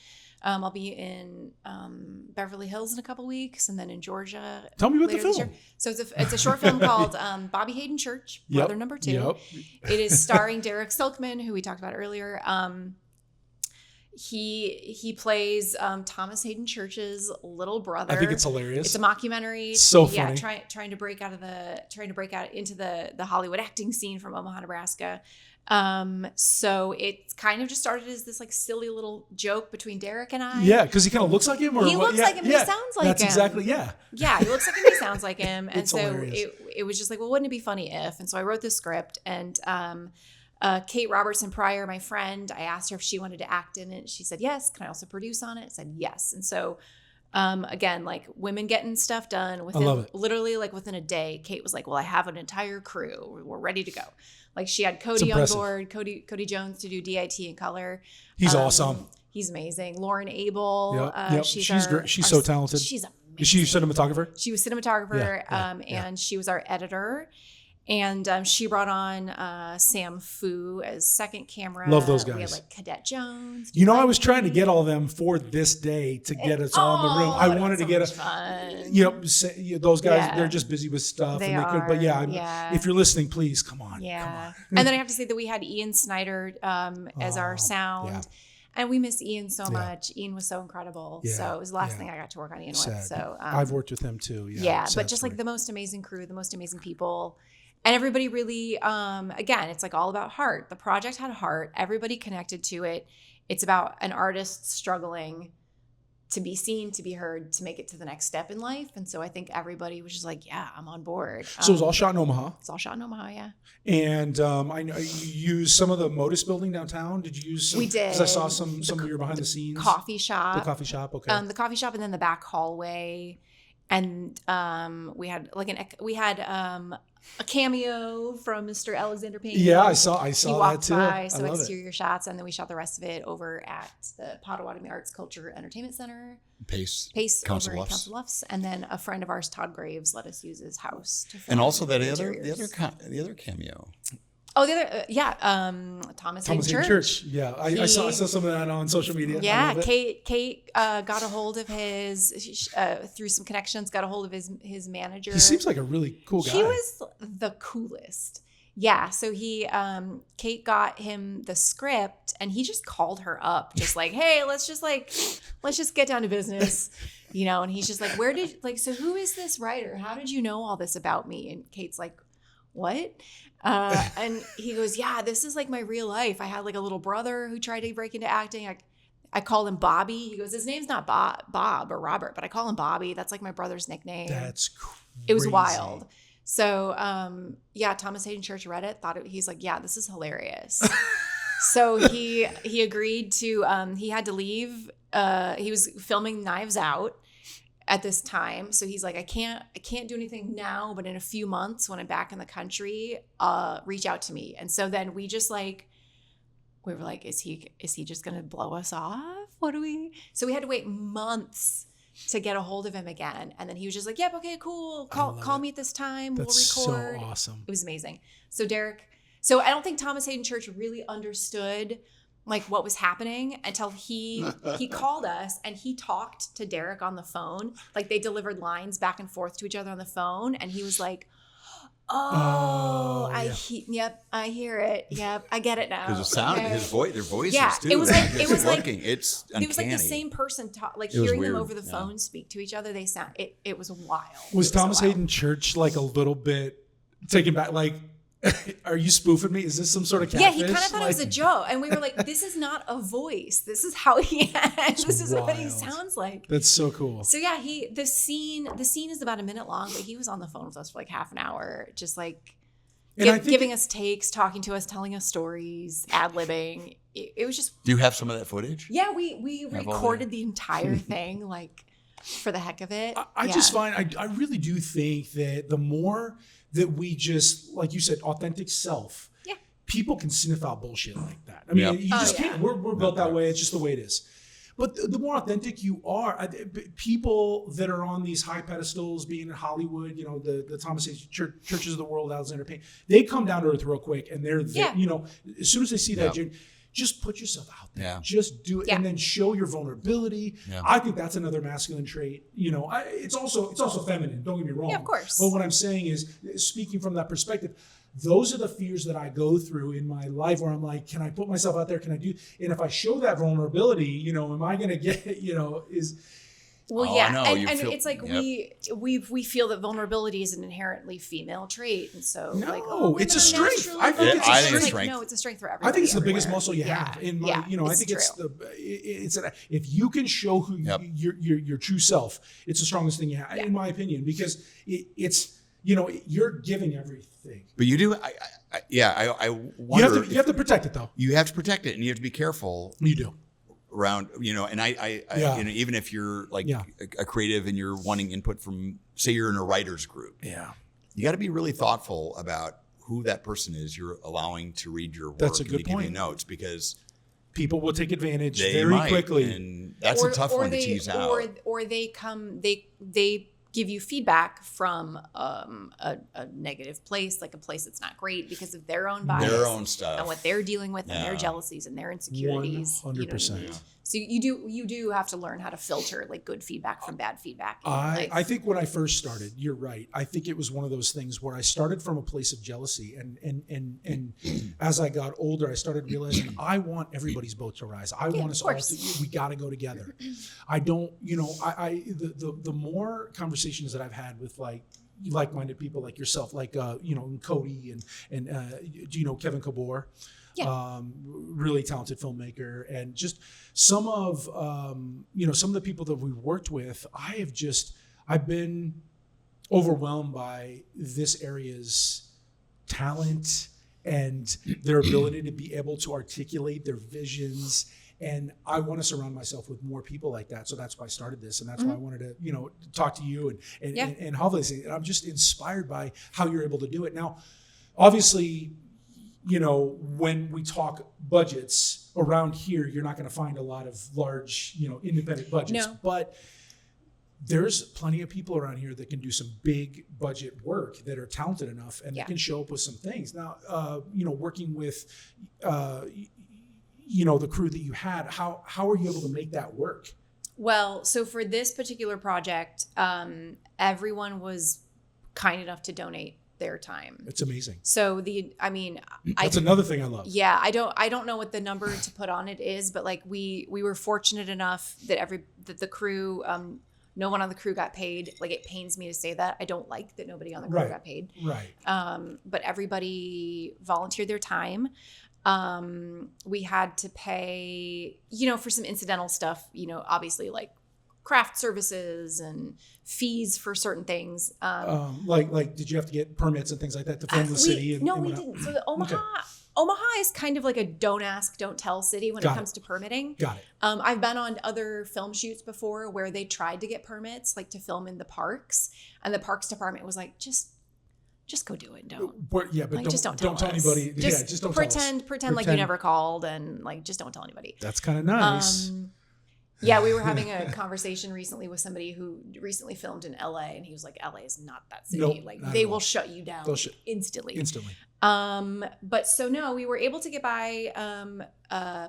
I'll be in Beverly Hills in a couple weeks, and then in Georgia. Tell me about the film. So it's a short film called Bobby Hayden Church, Brother Number 2. Yep. It is starring Derek Silkman, who we talked about earlier. He plays Thomas Hayden Church's little brother. I think it's hilarious. It's a mockumentary. So funny. Trying to break out into the Hollywood acting scene from Omaha, Nebraska. So it kind of just started as this like silly little joke between Derek and I. Yeah, because he kind of looks like him. Or he looks like him. He sounds like him. That's exactly Yeah, he looks like him. He sounds like him. And it's so hilarious. it was just like, well, wouldn't it be funny if? And so I wrote this script, and Kate Robertson Pryor, my friend, I asked her if she wanted to act in it. She said yes. Can I also produce on it? I said yes. And so again, like women getting stuff done literally like within a day. Kate was like, well, I have an entire crew. We're ready to go. Like she had Cody on board, Cody Jones to do DIT and color. He's awesome. He's amazing. Lauren Abel. She's great. She's so talented. She's amazing. Is she cinematographer? She was cinematographer, and she was our editor. And she brought on Sam Fu as second camera. Love those guys. We had like Cadet Jones. I was trying to get all of them for this day to get us all in the room. I wanted to get those guys. They're just busy with stuff. They could. If you're listening, please come on. Yeah. Come on. And then I have to say that we had Ian Snyder as our sound. Yeah. And we miss Ian so much. Ian was so incredible. Yeah. So it was the last thing I got to work on Ian with. So I've worked with him too. But just like the most amazing crew, the most amazing people. And everybody really, again, it's like all about heart. The project had heart. Everybody connected to it. It's about an artist struggling to be seen, to be heard, to make it to the next step in life. And so I think everybody was just like, yeah, I'm on board. So it was all shot in Omaha? It's all shot in Omaha, yeah. And I know you used some of the Modus building downtown. Did you use some? We did. Because I saw some of your behind the scenes. Coffee shop. The coffee shop, okay. The coffee shop and then the back hallway. And we had a cameo from Mr. Alexander Payne. Yeah, I saw that too. He walked by, so exterior shots, and then we shot the rest of it over at the Potawatomi Arts Culture Entertainment Center. Pace Council Bluffs. And then a friend of ours, Todd Graves, let us use his house to film. And also the other cameo. Oh, the other, Thomas Hayden Church. Yeah, I saw some of that on social media. Yeah, Kate got a hold of his, through some connections, got a hold of his manager. He seems like a really cool guy. He was the coolest. Yeah, so Kate got him the script, and he just called her up, just like, hey, let's just get down to business, and he's just like, so who is this writer? How did you know all this about me? And Kate's like, what? And he goes, yeah, this is like my real life. I had like a little brother who tried to break into acting. I call him Bobby. He goes, his name's not Bob or Robert, but I call him Bobby. That's like my brother's nickname. That's crazy. It was wild. So, Thomas Hayden Church read it, he's like, yeah, this is hilarious. So he agreed to, he had to leave. He was filming Knives Out at this time. So he's like, I can't do anything now, but in a few months when I'm back in the country, reach out to me. And so then we were like, is he just going to blow us off? So we had to wait months to get a hold of him again. And then he was just like, yep, okay, cool. Call me at this time. That's we'll record. So awesome. It was amazing. So so I don't think Thomas Hayden Church really understood like what was happening until he called us and he talked to Derek on the phone. Like they delivered lines back and forth to each other on the phone. And he was like, yep, I hear it. Yep, I get it now. There's a sound, their voices too. It was like it's uncanny. It was like the same person hearing them over the phone speak to each other. They sound it was wild. Was Thomas Hayden Church like a little bit taken back? Like, are you spoofing me? Is this some sort of catfish? Yeah, he kind of thought it was a joke, and we were like, "This is not a voice. This is how he acts. This is what he sounds like." That's so cool. So yeah, the scene is about a minute long, but he was on the phone with us for like half an hour, just like giving us takes, talking to us, telling us stories, ad-libbing. It was just. Do you have some of that footage? Yeah, we recorded the entire thing like for the heck of it. I just find I really do think that the more that we just, like you said, authentic self. Yeah. People can sniff out bullshit like that. I mean, you just can't. We're built that way. It's just the way it is. But the more authentic you are, people that are on these high pedestals, being in Hollywood, the Thomas Hayden churches of the world, Alexander Payne, they come down to earth real quick, and they're as soon as they see that, just put yourself out there. Yeah. Just do it, and then show your vulnerability. Yeah. I think that's another masculine trait. It's also feminine. Don't get me wrong. Yeah, of course. But what I'm saying is, speaking from that perspective, those are the fears that I go through in my life, where I'm like, can I put myself out there? Can I do? And if I show that vulnerability, am I going to get? Well, yeah, and it's like we feel that vulnerability is an inherently female trait, and so it's a strength. I think it's a strength. No, it's a strength for everybody. I think it's the biggest muscle you have. In my, I think it's if you can show who your true self, it's the strongest thing you have, in my opinion, because it's you're giving everything. But you do, I wonder. You have to protect it though. You have to protect it, and you have to be careful. You do. Around, and I even if you're like a creative and you're wanting input from, say you're in a writer's group, you got to be really thoughtful about who that person is you're allowing to read your work. That's a good point. Give you notes, because people will take advantage very quickly, and that's a tough one to tease out. Or they give you feedback from a negative place, like a place that's not great because of their own bias, their own stuff, and what they're dealing with, and their jealousies and their insecurities. 100%. So you do have to learn how to filter like good feedback from bad feedback. I think when I first started, you're right. I think it was one of those things where I started from a place of jealousy, and as I got older, I started realizing I want everybody's boat to rise. I want us all to. We got to go together. I don't. The more conversations that I've had with like-minded people like yourself, like Cody and Kevin Kabor. Yeah. Really talented filmmaker, and just some of the people that we've worked with, I've been overwhelmed by this area's talent and their ability to be able to articulate their visions. And I want to surround myself with more people like that. So that's why I started this. And that's why I wanted to, talk to you and how they say it. I'm just inspired by how you're able to do it. Now, obviously, when we talk budgets around here, you're not going to find a lot of large, independent budgets. No. But there's plenty of people around here that can do some big budget work that are talented enough and they can show up with some things. Now, working with, the crew that you had, how are you able to make that work? Well, so for this particular project, everyone was kind enough to donate their time. It's amazing. So that's another thing I love. Yeah, I don't know what the number to put on it is, but like we were fortunate enough that the crew, no one on the crew got paid. Like, it pains me to say that. I don't like that nobody on the crew got paid. Right. But everybody volunteered their time. We had to pay, for some incidental stuff, obviously like craft services and fees for certain things. Like did you have to get permits and things like that to film the city? No, we didn't. So the Omaha is kind of like a don't ask, don't tell city when it comes to permitting. Got it. I've been on other film shoots before where they tried to get permits, like to film in the parks, and the parks department was like, just go do it. Don't. But like, just don't tell anybody. Just don't pretend like you never called, and like just don't tell anybody. That's kind of nice. Yeah, we were having a conversation recently with somebody who recently filmed in LA, and he was like, LA is not that city. Nope, like they will shut you down instantly. But so no, we were able to get by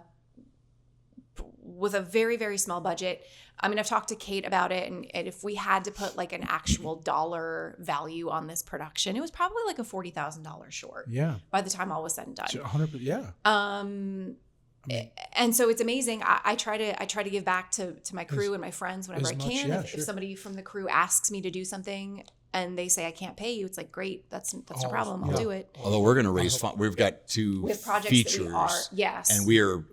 with a very, very small budget. I mean, I've talked to Kate about it, and if we had to put like an actual dollar value on this production, it was probably like a $40,000 short. Yeah. By the time all was said and done. 100%. Yeah. And so it's amazing. I try to give back to my crew and my friends whenever I can. If somebody from the crew asks me to do something and they say I can't pay you, it's like, great, that's no problem. I'll do it. Although we're going to raise fund, we've got two features, and we are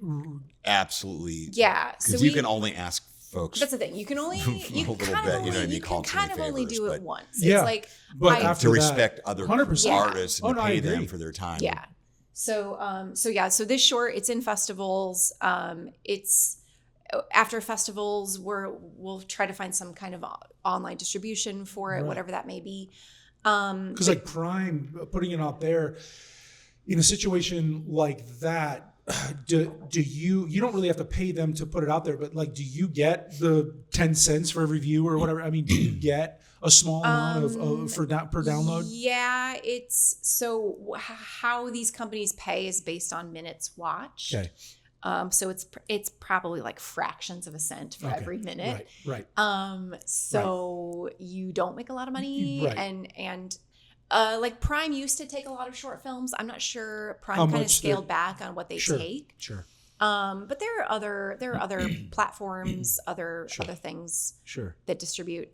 absolutely because you can only ask folks. That's the thing. You can only you kind of only do it once. Yeah. It's like but to respect other 100%. artists and to pay them for their time. Yeah. So this short, it's in festivals. It's after festivals, we'll try to find some kind of online distribution for it, whatever that may be. Because like Prime, putting it out there in a situation like that, do you don't really have to pay them to put it out there, but like, do you get the 10 cents for every view or whatever? I mean, do you get a small amount per download? Yeah, it's so how these companies pay is based on minutes watched. Okay. So it's probably like fractions of a cent for every minute. Right. So you don't make a lot of money, and like Prime used to take a lot of short films. I'm not sure Prime kind of scaled back on what they take. Sure. But there are other platforms, other things that distribute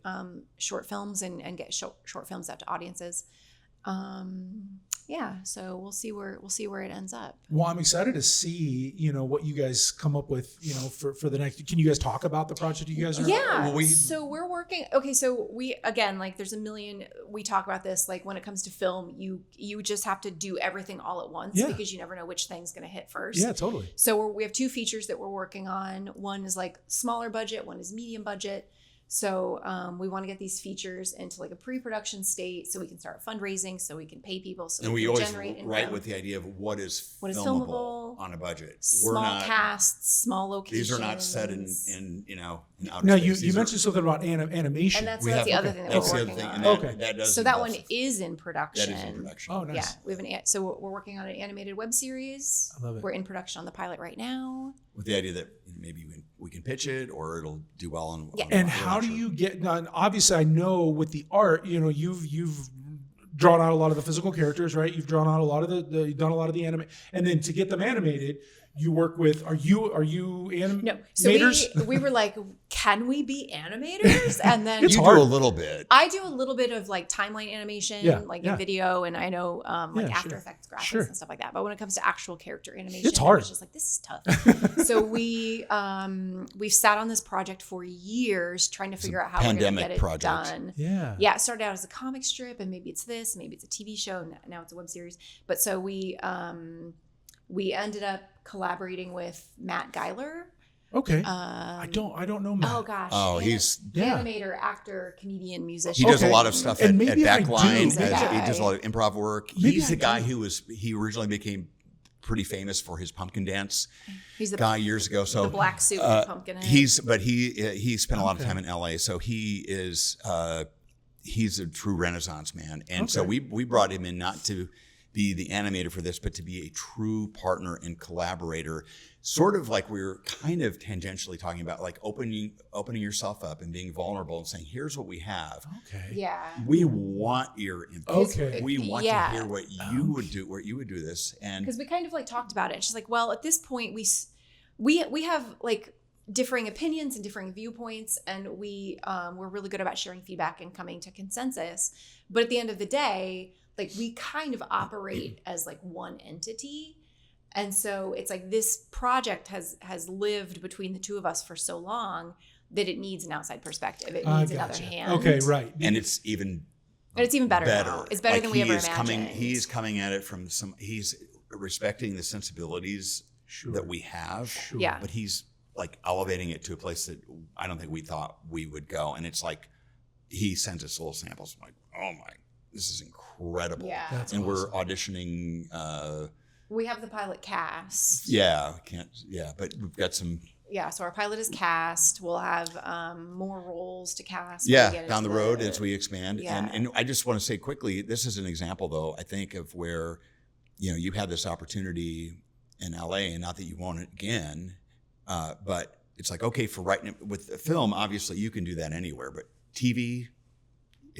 short films and get short films out to audiences. So we'll see where it ends up. Well, I'm excited to see, what you guys come up with, for the next. Can you guys talk about the project you guys are? Yeah. So we're working. Okay. So we, again, like there's a million, we talk about this, like when it comes to film, you just have to do everything all at once because you never know which thing's going to hit first. Yeah, totally. So we have two features that we're working on. One is like smaller budget. One is medium budget. So we want to get these features into like a pre-production state so we can start fundraising, so we can pay people, so and we we can always generate income. write with the idea of what is filmable on a budget. Small casts, small locations. These are not set in outer now space. you mentioned something about animation, and that's the other thing that we're working on. So that one is in production. That is in production. Oh, nice. Yeah, we have so we're working on an animated web series. I love it. We're in production on the pilot right now. With the idea that maybe we can pitch it or it'll do well on. And how do you get? Now, obviously, I know with the art, you've drawn out a lot of the physical characters, right? You've drawn out a lot of you've done a lot of the anime, and then to get them animated, you work with. Are you animators? No. So we were like, can we be animators? And then you do a little bit. I do a little bit of like timeline animation, in video, and I know After Effects graphics and stuff like that. But when it comes to actual character animation, it's hard. It's just like, this is tough. So we've sat on this project for years trying to figure out how we're going to get it done. Yeah. It started out as a comic strip, and maybe it's this, maybe it's a TV show, and now it's a web series. But so we ended up collaborating with Matt Geiler. Okay. I don't know Matt. Oh gosh. Oh, he's animator, actor, comedian, musician. He does a lot of stuff at Backline. He does a lot of improv work. He's the guy he originally became pretty famous for his pumpkin dance. He's the guy years ago. So the black suit pumpkin. He spent a lot of time in LA. So he's a true Renaissance man. And so we brought him in not to be the animator for this, but to be a true partner and collaborator, sort of like we were kind of tangentially talking about, like opening yourself up and being vulnerable and saying, here's what we have. Okay. Yeah. We want your input. Okay. We want to hear what you would do, where you would do this. And because we kind of like talked about it. It's just like, well, at this point we have like differing opinions and differing viewpoints, and we're really good about sharing feedback and coming to consensus. But at the end of the day, like we kind of operate as like one entity. And so it's like this project has lived between the two of us for so long that it needs an outside perspective. It needs another hand. Okay, right. And it's even better now. It's better than we ever imagined. He's coming at it from he's respecting the sensibilities that we have. Yeah. But he's like elevating it to a place that I don't think we thought we would go. And it's like, he sends us little samples. I'm like, oh my, this is incredible. Yeah. That's and awesome. we're auditioning. We have the pilot cast. Yeah. But we've got some. Yeah, so our pilot is cast. We'll have more roles to cast. Down the road as we expand. Yeah. And I just want to say quickly, this is an example, though, I think, of where, you had this opportunity in LA, and not that you want it again, but it's like, okay, for writing it with a film, obviously you can do that anywhere, but TV,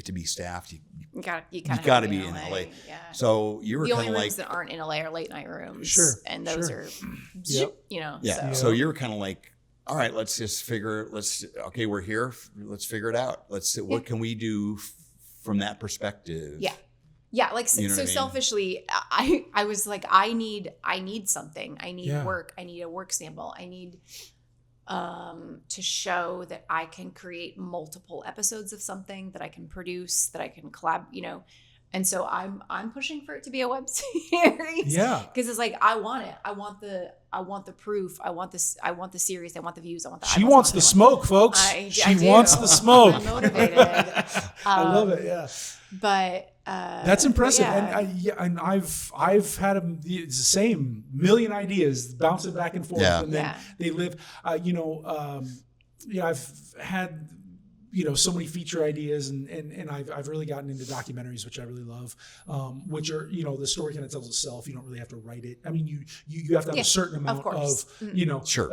to be staffed, you got to be in LA. Yeah. So you were the kind only of rooms like, that aren't in LA are late night rooms. Sure, and those sure. are, yeah. So you were kind of like, all right, we're here. Let's figure it out. What can we do from that perspective? Yeah. Yeah. Like, You know what I mean? Selfishly, I was like, I need something. I need work. I need a work sample. I need to show that I can create multiple episodes of something, that I can produce, that I can collab, And so I'm pushing for it to be a web series. Yeah. Because it's like, I want it. I want the proof. I want this. I want the series. I want the views. I want the. She wants the smoke, folks. She wants the smoke. I'm motivated. I love it. Yeah. But that's impressive. Yeah. And I've had the same million ideas bouncing back and forth, and then they live. I've had so many feature ideas, and I've really gotten into documentaries, which I really love, which are the story kind of tells itself. You don't really have to write it. I mean, you have to have a certain amount of sure.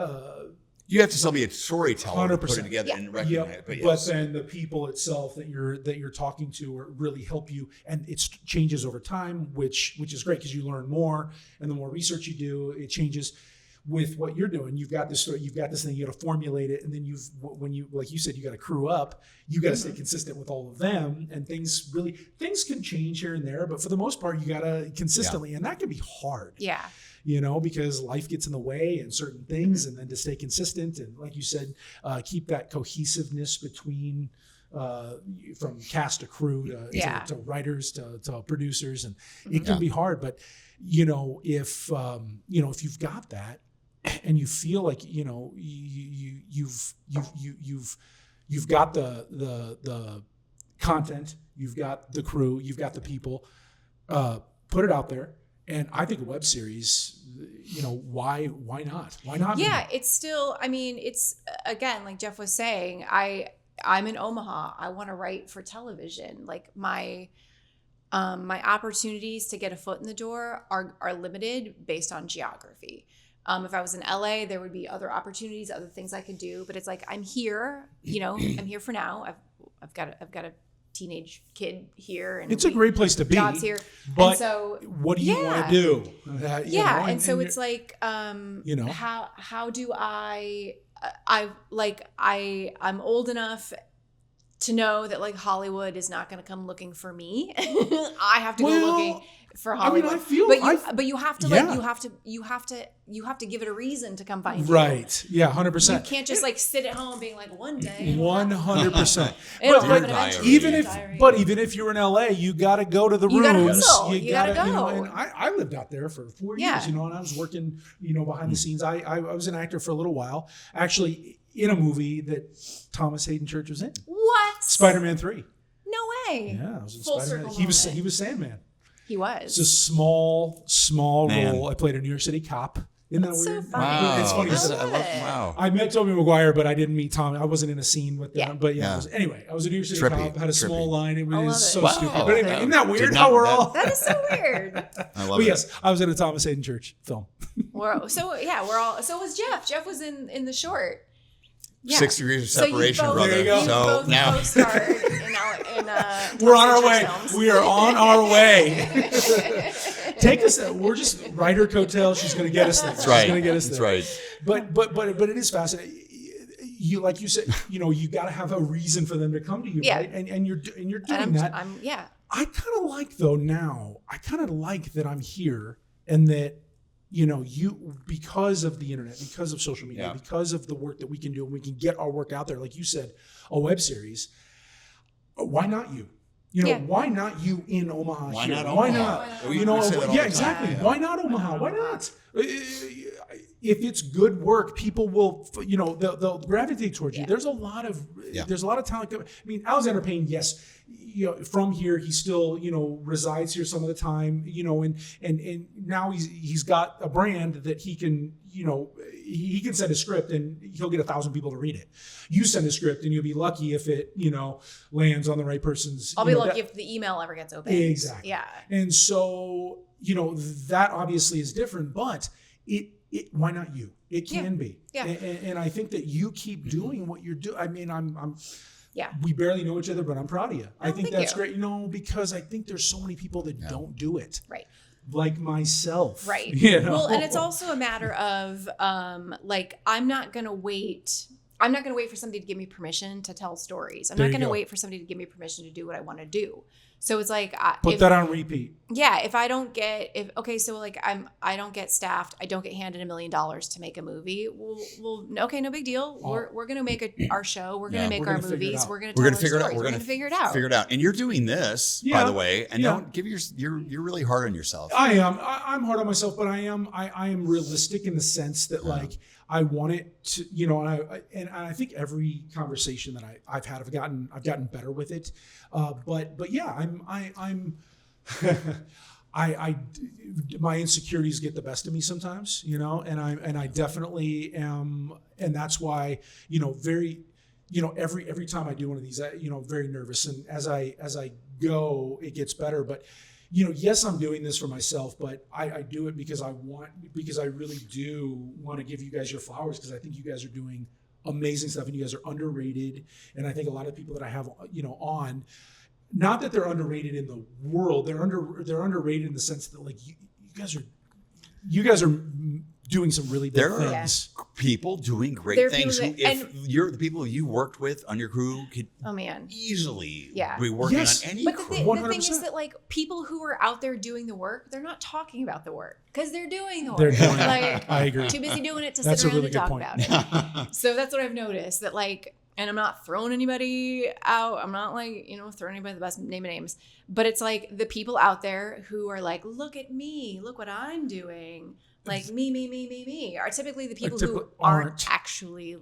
You have to still be a storyteller to put it together and recognize it. But then the people itself that you're talking to really help you, and it changes over time, which is great because you learn more, and the more research you do, it changes with what you're doing. You've got this story, you've got this thing, you got to formulate it, and then when you like you said, you got to crew up, you got to stay consistent with all of them, and things can change here and there, but for the most part, you got to consistently, and that can be hard. Yeah. Because life gets in the way and certain things, and then to stay consistent and, like you said, keep that cohesiveness between from cast to crew to writers to producers, and it can be hard. But if you've got that, and you feel like you've got the content, you've got the crew, you've got the people, put it out there. And I think a web series, why not? Why not? Yeah, it's still, it's, again, like Jeff was saying, I'm in Omaha. I want to write for television. Like my opportunities to get a foot in the door are limited based on geography. If I was in LA, there would be other opportunities, other things I could do. But it's like, I'm here, I'm here for now. I've got a teenage kid here, and it's a great place to be. Jobs here, but and so what do you want to do? And so it's like, how do I'm old enough to know that like Hollywood is not going to come looking for me. I have to go looking for Hollywood. But you have to you have to give it a reason to come find you. Right. Yeah, 100%. You can't just like sit at home being like, one day. 100%. But even if you're in LA, you got to go to the you rooms. You got to go. And I lived out there for 4 years, and I was working, behind the scenes. I was an actor for a little while, actually in a movie that Thomas Hayden Church was in. What? Spider-Man 3. No way. Yeah, I was in Full Spider-Man. circle He was Sandman. He was. It's a small role. I played a New York City cop. Isn't that weird? So funny. Wow. It's funny. Wow. I met Tobey Maguire, but I didn't meet Tom. I wasn't in a scene with them. Yeah. But I was a New York City cop. Had a small line. It was so it. stupid. Wow. But anyway, isn't that weird how we're all? That is so weird. I love But it. yes, I was in a Thomas Hayden Church film. We're all. So was Jeff. Jeff was in the short. Yeah. 6 degrees of separation, both, brother. There you go. So both now starred in We're on our Tom way. Hanks' films. We are on our way. Take us. We're just Ryder Cotel. She's going to get us there. that's right. She's going to get us That's there. right. But it is fascinating. You like you said, you got to have a reason for them to come to you, right? And you're doing that. I kind of like though now. I kind of like that I'm here and that because of the internet, because of social media, because of the work that we can do, and we can get our work out there. Like you said, a web series. Why not you? Why not you in Omaha? Why here? not Why Omaha? not? Exactly. Yeah. Why not Omaha? Why not? If it's good work, people will, they'll gravitate towards you. There's a lot of talent. I mean, Alexander Payne, yes, from here, he still, resides here some of the time, and now he's got a brand that he can, he can send a script and he'll get 1,000 people to read it. You send a script and you'll be lucky if it, lands on the right person's. I'll be lucky if the email ever gets opened. Exactly. Yeah. And so, that obviously is different, but why not you? It can be. Yeah. And I think that you keep doing what you're doing. I mean, we barely know each other, but I'm proud of you. I think that's great, because I think there's so many people that don't do it. Right. Like myself. Right. Well, and it's also a matter of I'm not going to wait for somebody to give me permission to tell stories. I'm not going to wait for somebody to give me permission to do what I want to do. So it's like put that on repeat. Yeah, if I don't get I don't get staffed, I don't get handed $1 million to make a movie. Well, okay, no big deal. We're gonna make our show. We're gonna make our movies. We're gonna figure it out. We're gonna figure it out. Figure it out. And you're doing this, by the way. And don't give you're really hard on yourself. I am. I'm hard on myself, but I am realistic in the sense that I want it to, and I think every conversation that I've had, I've gotten better with it. But yeah, I'm my insecurities get the best of me sometimes, and I definitely am, and that's why, every time I do one of these, very nervous, and as I go, it gets better. But yes, I'm doing this for myself, but I do it because I really do want to give you guys your flowers, because I think you guys are doing amazing stuff and you guys are underrated. And I think a lot of people that I have, on, not that they're underrated in the world, they're underrated in the sense that you guys are doing some really big things. People doing great things. You're the people you worked with on your crew could easily be working on any crew. But the thing is that people who are out there doing the work, they're not talking about the work because they're doing the work. They're doing it. I agree. Too busy doing it to sit around and talk about it. So that's what I've noticed, that and I'm not throwing anybody out. I'm not throwing anybody the best name of names, but it's the people out there who are look at me, look what I'm doing. Me are typically the people who aren't actually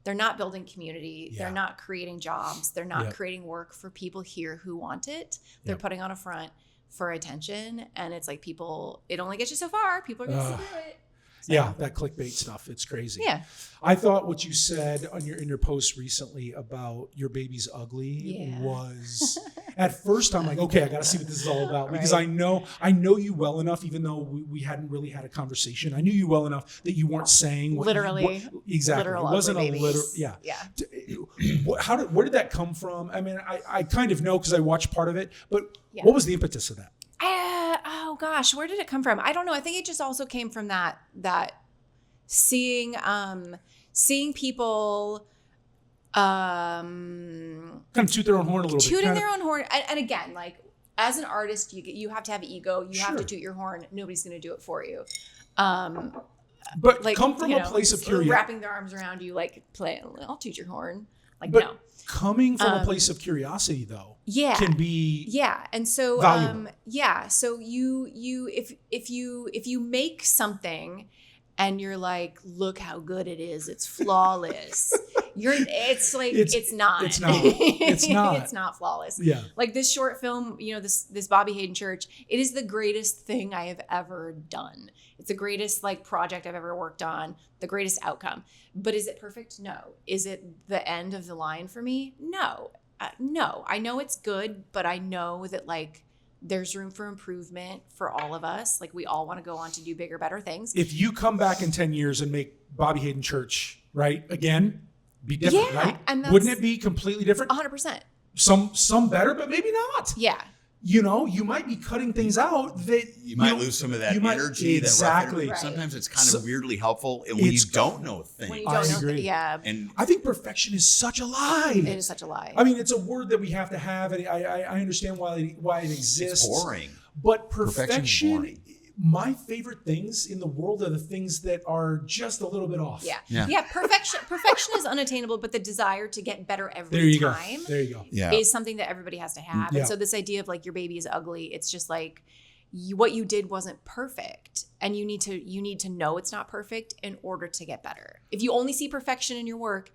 they're not building community. They're not creating jobs. They're not creating work for people here who want it. They're putting on a front for attention. And it's it only gets you so far. People are going to see through it. So. Yeah, that clickbait stuff. It's crazy. Yeah. I thought what you said in your post recently about your baby's ugly was at first I'm okay, I got to see what this is all about, because I know you well enough, even though we hadn't really had a conversation. I knew you well enough that you weren't saying what exactly. It wasn't a literal. Yeah. Where did that come from? I mean, I kind of know because I watched part of it, but what was the impetus of that? Oh gosh, where did it come from? I don't know. I think it just also came from that seeing people kind of toot their own horn a little bit. Tooting their own horn. And again, as an artist, you have to have ego. You have to toot your horn. Nobody's going to do it for you. But come from a place of curiosity. Wrapping their arms around you, I'll toot your horn. No. Coming from a place of curiosity, though, can be and so valuable. So if you make something and you're look how good it is, it's flawless. It's not. It's not flawless. Yeah. This short film, this Bobby Hayden Church, it is the greatest thing I have ever done. It's the greatest project I've ever worked on, the greatest outcome. But is it perfect? No. Is it the end of the line for me? No. No. I know it's good, but I know that there's room for improvement for all of us. We all want to go on to do bigger, better things. If you come back in 10 years and make Bobby Hayden Church, right, again, be different, right? And wouldn't it be completely different? 100%. Some better, but maybe not. Yeah. You might be cutting things out that you might lose some of that energy. Exactly. That rough energy. Sometimes it's kind of weirdly helpful when you don't know things. When you don't know agree. And I think perfection is such a lie. It is such a lie. I mean, it's a word that we have to have, and I understand why it exists. It's boring. But perfection my favorite things in the world are the things that are just a little bit off. Yeah. Perfection is unattainable, but the desire to get better every time There you go. is something that everybody has to have. Yeah. And so this idea of like your baby is ugly, it's just like what you did wasn't perfect, and you need to know it's not perfect in order to get better. If you only see perfection in your work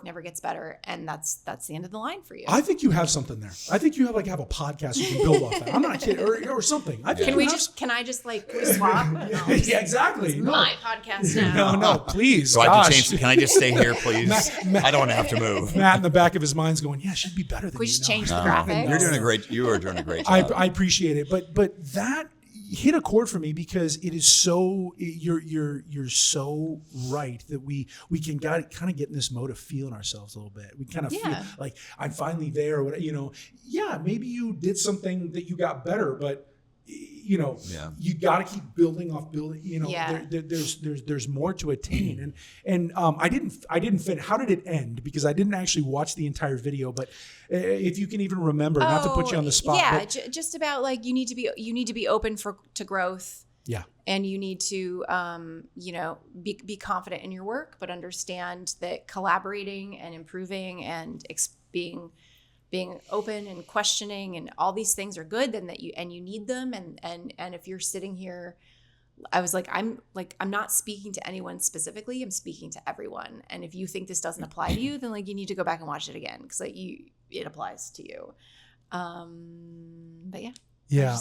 never gets better, and that's the end of the line for you. I think you have something there. I think you have a podcast you can build off that. I'm not kidding, or something. I think Can I just like swap? Yeah, exactly. It's my podcast now. No, please. So I have to Gosh. change. Can I just stay here, please? I don't want to have to move. Matt in the back of his mind's going, yeah, she'd be better than We you. just No. change the graphics. You are doing a great job. I appreciate it, but that hit a chord for me because it is so you're so right that we can kind of get in this mode of feeling ourselves a little bit. We kind of feel like I'm finally there, or whatever, yeah, maybe you did something that you got better, but you got to keep building off building. There's more to attain, and I didn't finish. How did it end? Because I didn't actually watch the entire video, but if you can even remember, not to put you on the spot. Yeah, just about like you need to be open to growth. Yeah, and you need to be confident in your work, but understand that collaborating and improving and being open and questioning and all these things are good, then you need them. And if you're sitting here, I was like, I'm not speaking to anyone specifically. I'm speaking to everyone. And if you think this doesn't apply to you, then like you need to go back and watch it again, because it applies to you. But yeah.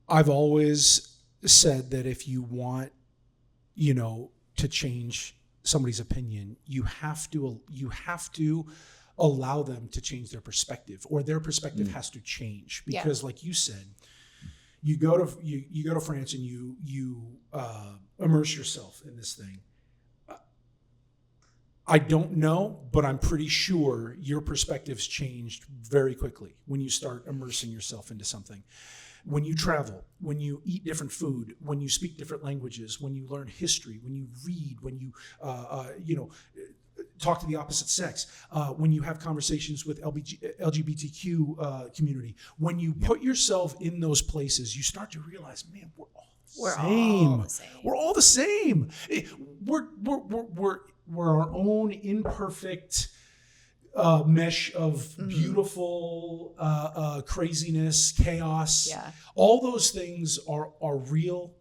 I've always said that if you want, to change somebody's opinion, you have to allow them to change their perspective, or their perspective has to change, because like you said, you go to France and you immerse yourself in this thing. I don't know, but I'm pretty sure your perspectives changed very quickly when you start immersing yourself into something. When you travel, when you eat different food, when you speak different languages, when you learn history, when you read, when you talk to the opposite sex, when you have conversations with LGBTQ community, when you put yourself in those places, you start to realize, man, we're all the same. We're all the same. We're our own imperfect mesh of beautiful craziness, chaos. Yeah. All those things are real.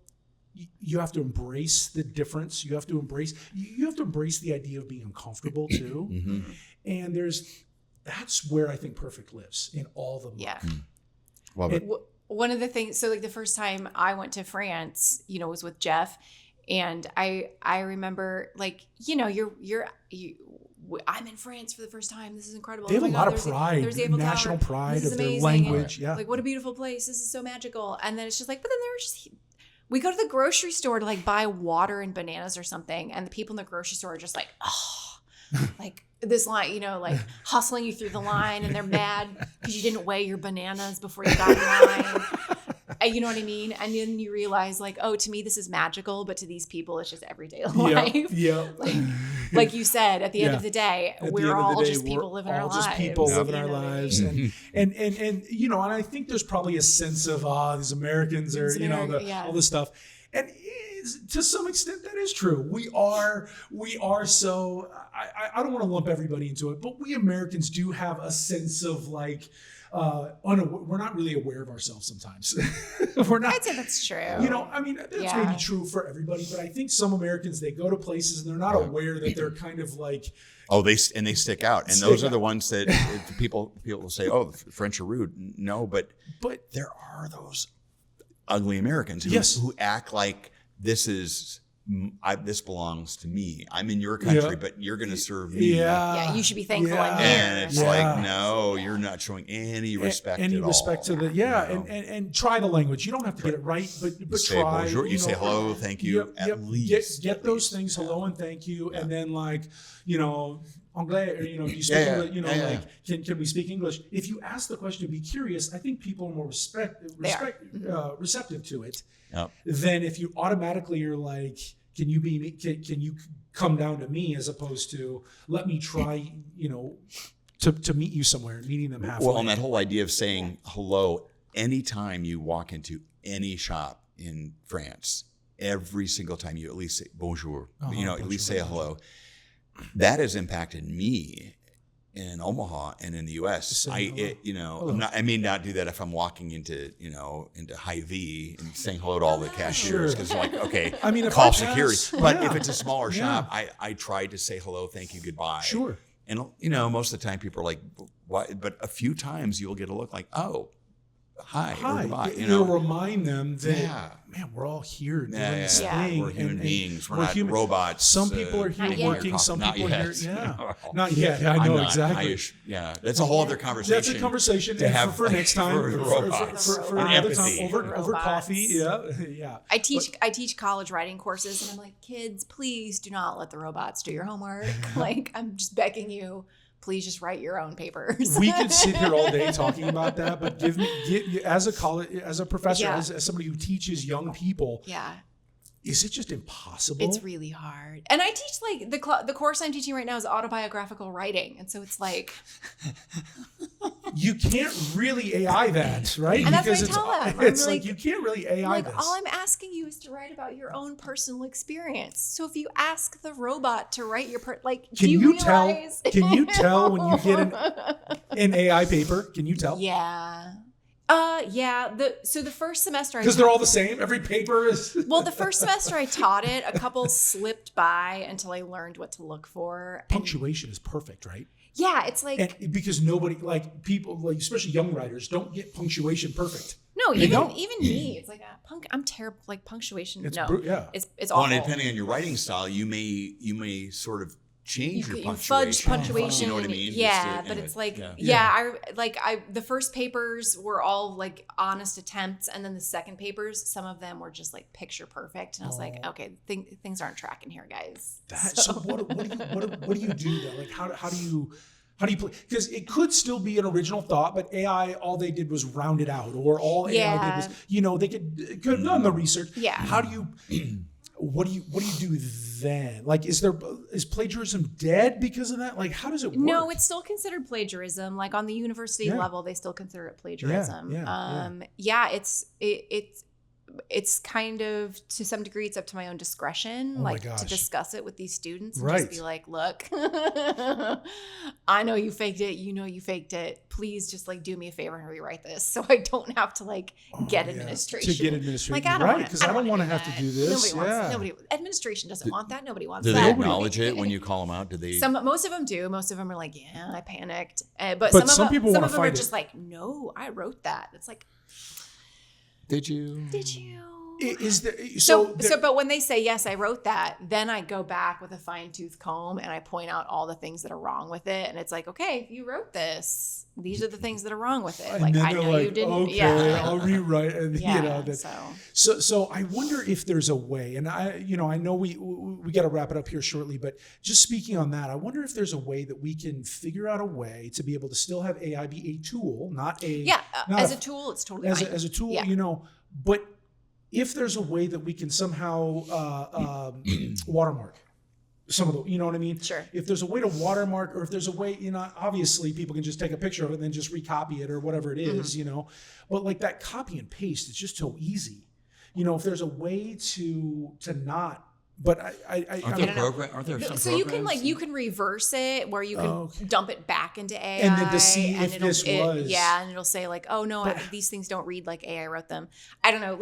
You have to embrace the difference. You have to embrace the idea of being uncomfortable too. Mm-hmm. And that's where I think perfect lives, in all the Yeah. Love it. One of the things, so like the first time I went to France, was with Jeff, and I remember like, I'm in France for the first time. This is incredible. They have a lot of pride, national pride of their language. Yeah. Like, what a beautiful place. This is so magical. And then it's just like, but then we go to the grocery store to like buy water and bananas or something. And the people in the grocery store are just like, like this line, like hustling you through the line, and they're mad because you didn't weigh your bananas before you got in line. You know what I mean? And then you realize like, oh, to me, this is magical, but to these people, it's just everyday life. Yeah. Like you said, at the end of the day, we're all just people living our lives. Just people living our lives. And I think there's probably a sense of, these Americans are, all this stuff. And to some extent, that is true. We are so, I don't want to lump everybody into it, but we Americans do have a sense of like, we're not really aware of ourselves sometimes. We're not. I'd say that's true. That's maybe true for everybody, but I think some Americans, they go to places and they're not aware that they're kind of like. Oh, they stick out, and those are the ones that people will say, "Oh, the French are rude." No, but there are those ugly Americans who act like this belongs to me. I'm in your country, but you're going to serve me. Yeah, you should be thankful I'm here. And it's like, no, you're not showing any respect at all. To the and try the language. You don't have to get it right, but try. Bonjour, you say hello, thank you, at least. Get those things, hello and thank you, and then like, Anglais, or do you speak English? Like, can we speak English? If you ask the question, be curious, I think people are more receptive to it than if you automatically are like, can you come down to me, as opposed to let me try, to meet you somewhere and meeting them halfway. Well, and that whole idea of saying hello anytime you walk into any shop in France, every single time you at least say bonjour, at least say hello. That has impacted me in Omaha and in the U.S. I may not do that if I'm walking into Hy-Vee and saying hello to all the cashiers because call security. But if it's a smaller shop, I try to say hello, thank you, goodbye. Sure. And most of the time people are like, what? But a few times you'll get a look like, oh, hi. Or goodbye. You'll remind them that, man, we're all here doing this thing. We're human beings. We're not robots. Some people are here working. Some people are here. Yeah. Not yet. I know exactly. That's a whole other conversation. That's a conversation to have for next time. For another time over coffee. Yeah. I teach college writing courses, and I'm like, kids, please do not let the robots do your homework. Like, I'm just begging you. Please just write your own papers. We could sit here all day talking about that, but as a professor, as somebody who teaches young people, is it just impossible? It's really hard. And I teach like the course I'm teaching right now is autobiographical writing, and so it's like you can't really AI that, right? And that's what I tell them. It's like you can't really AI this. All I'm asking you is to write about your own personal experience. So if you ask the robot to write your can you tell when you get an AI paper? Can you tell? Yeah. So the first semester, because they're all the same. Every paper is. Well, the first semester I taught it, a couple slipped by until I learned what to look for. Punctuation is perfect, right? Yeah, it's like because nobody people especially young writers don't get punctuation perfect. No, even me, it's like I'm terrible. Like punctuation, it's awful. Well, and depending on your writing style, you may sort of change your punctuation. Fudge punctuation. You know what I mean? Yeah, but it's like, the first papers were all like honest attempts. And then the second papers, some of them were just like picture perfect. And I was like, okay, things aren't tracking here, guys. So what do you do though? Like, how do you play? Because it could still be an original thought, but AI, all they did was round it out, or all AI did was, they could have done the research. Yeah. How do you, what do you do then? Like, is plagiarism dead because of that? Like, how does it work? No, it's still considered plagiarism. Like on the university level, they still consider it plagiarism. It's kind of, to some degree, it's up to my own discretion, to discuss it with these students and just be like, look, I know you faked it. You know you faked it. Please just do me a favor and rewrite this so I don't have to get administration. To get administration. Right, because I don't want to have to do this. Administration doesn't want that. Nobody wants that. Do they acknowledge it when you call them out? Do they? Most of them do. Most of them are like, yeah, I panicked. But some people some of them are just like, no, I wrote that. It's like, Did you? Is there, but when they say, yes, I wrote that, then I go back with a fine tooth comb and I point out all the things that are wrong with it. And it's like, okay, you wrote this. These are the things that are wrong with it. Like, I know you didn't. Okay, I'll rewrite. And, So I wonder if there's a way, and I know we got to wrap it up here shortly, but just speaking on that, I wonder if there's a way that we can figure out a way to be able to still have AI be a tool, not a as a tool, it's totally fine. As a tool, but if there's a way that we can somehow watermark some of the, you know what I mean? Sure. If there's a way to watermark, or if there's a way, obviously people can just take a picture of it and then just recopy it or whatever it is, but like that copy and paste, it's just so easy. If there's a way to not, but aren't there some so programs? you can reverse it where you can dump it back into AI and then to see if this was and it'll say like, oh no, these things don't read like AI wrote them. I don't know,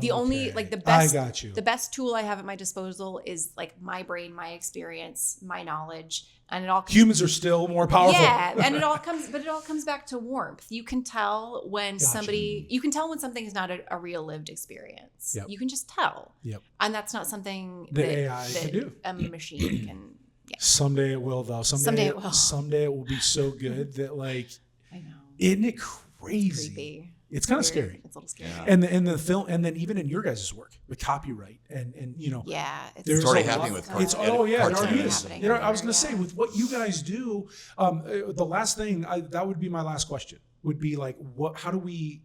the only the best the best tool I have at my disposal is like my brain, my experience, my knowledge, and it all humans are still more powerful. Yeah, and it all comes back to warmth. You can tell when something is not a real lived experience. Yep. You can just tell. Yep. And that's not something that AI can do. A machine can. Yeah. Someday it will, though. Someday it will. Someday it will be so good that I know. Isn't it crazy? Creepy. It's kind of scary. It's a little scary. Yeah. And the film, and then even in your guys' work with copyright and it's already happening with cartoons. It already is. I was going to say, with what you guys do, the last thing that would be my last question would be like, how do we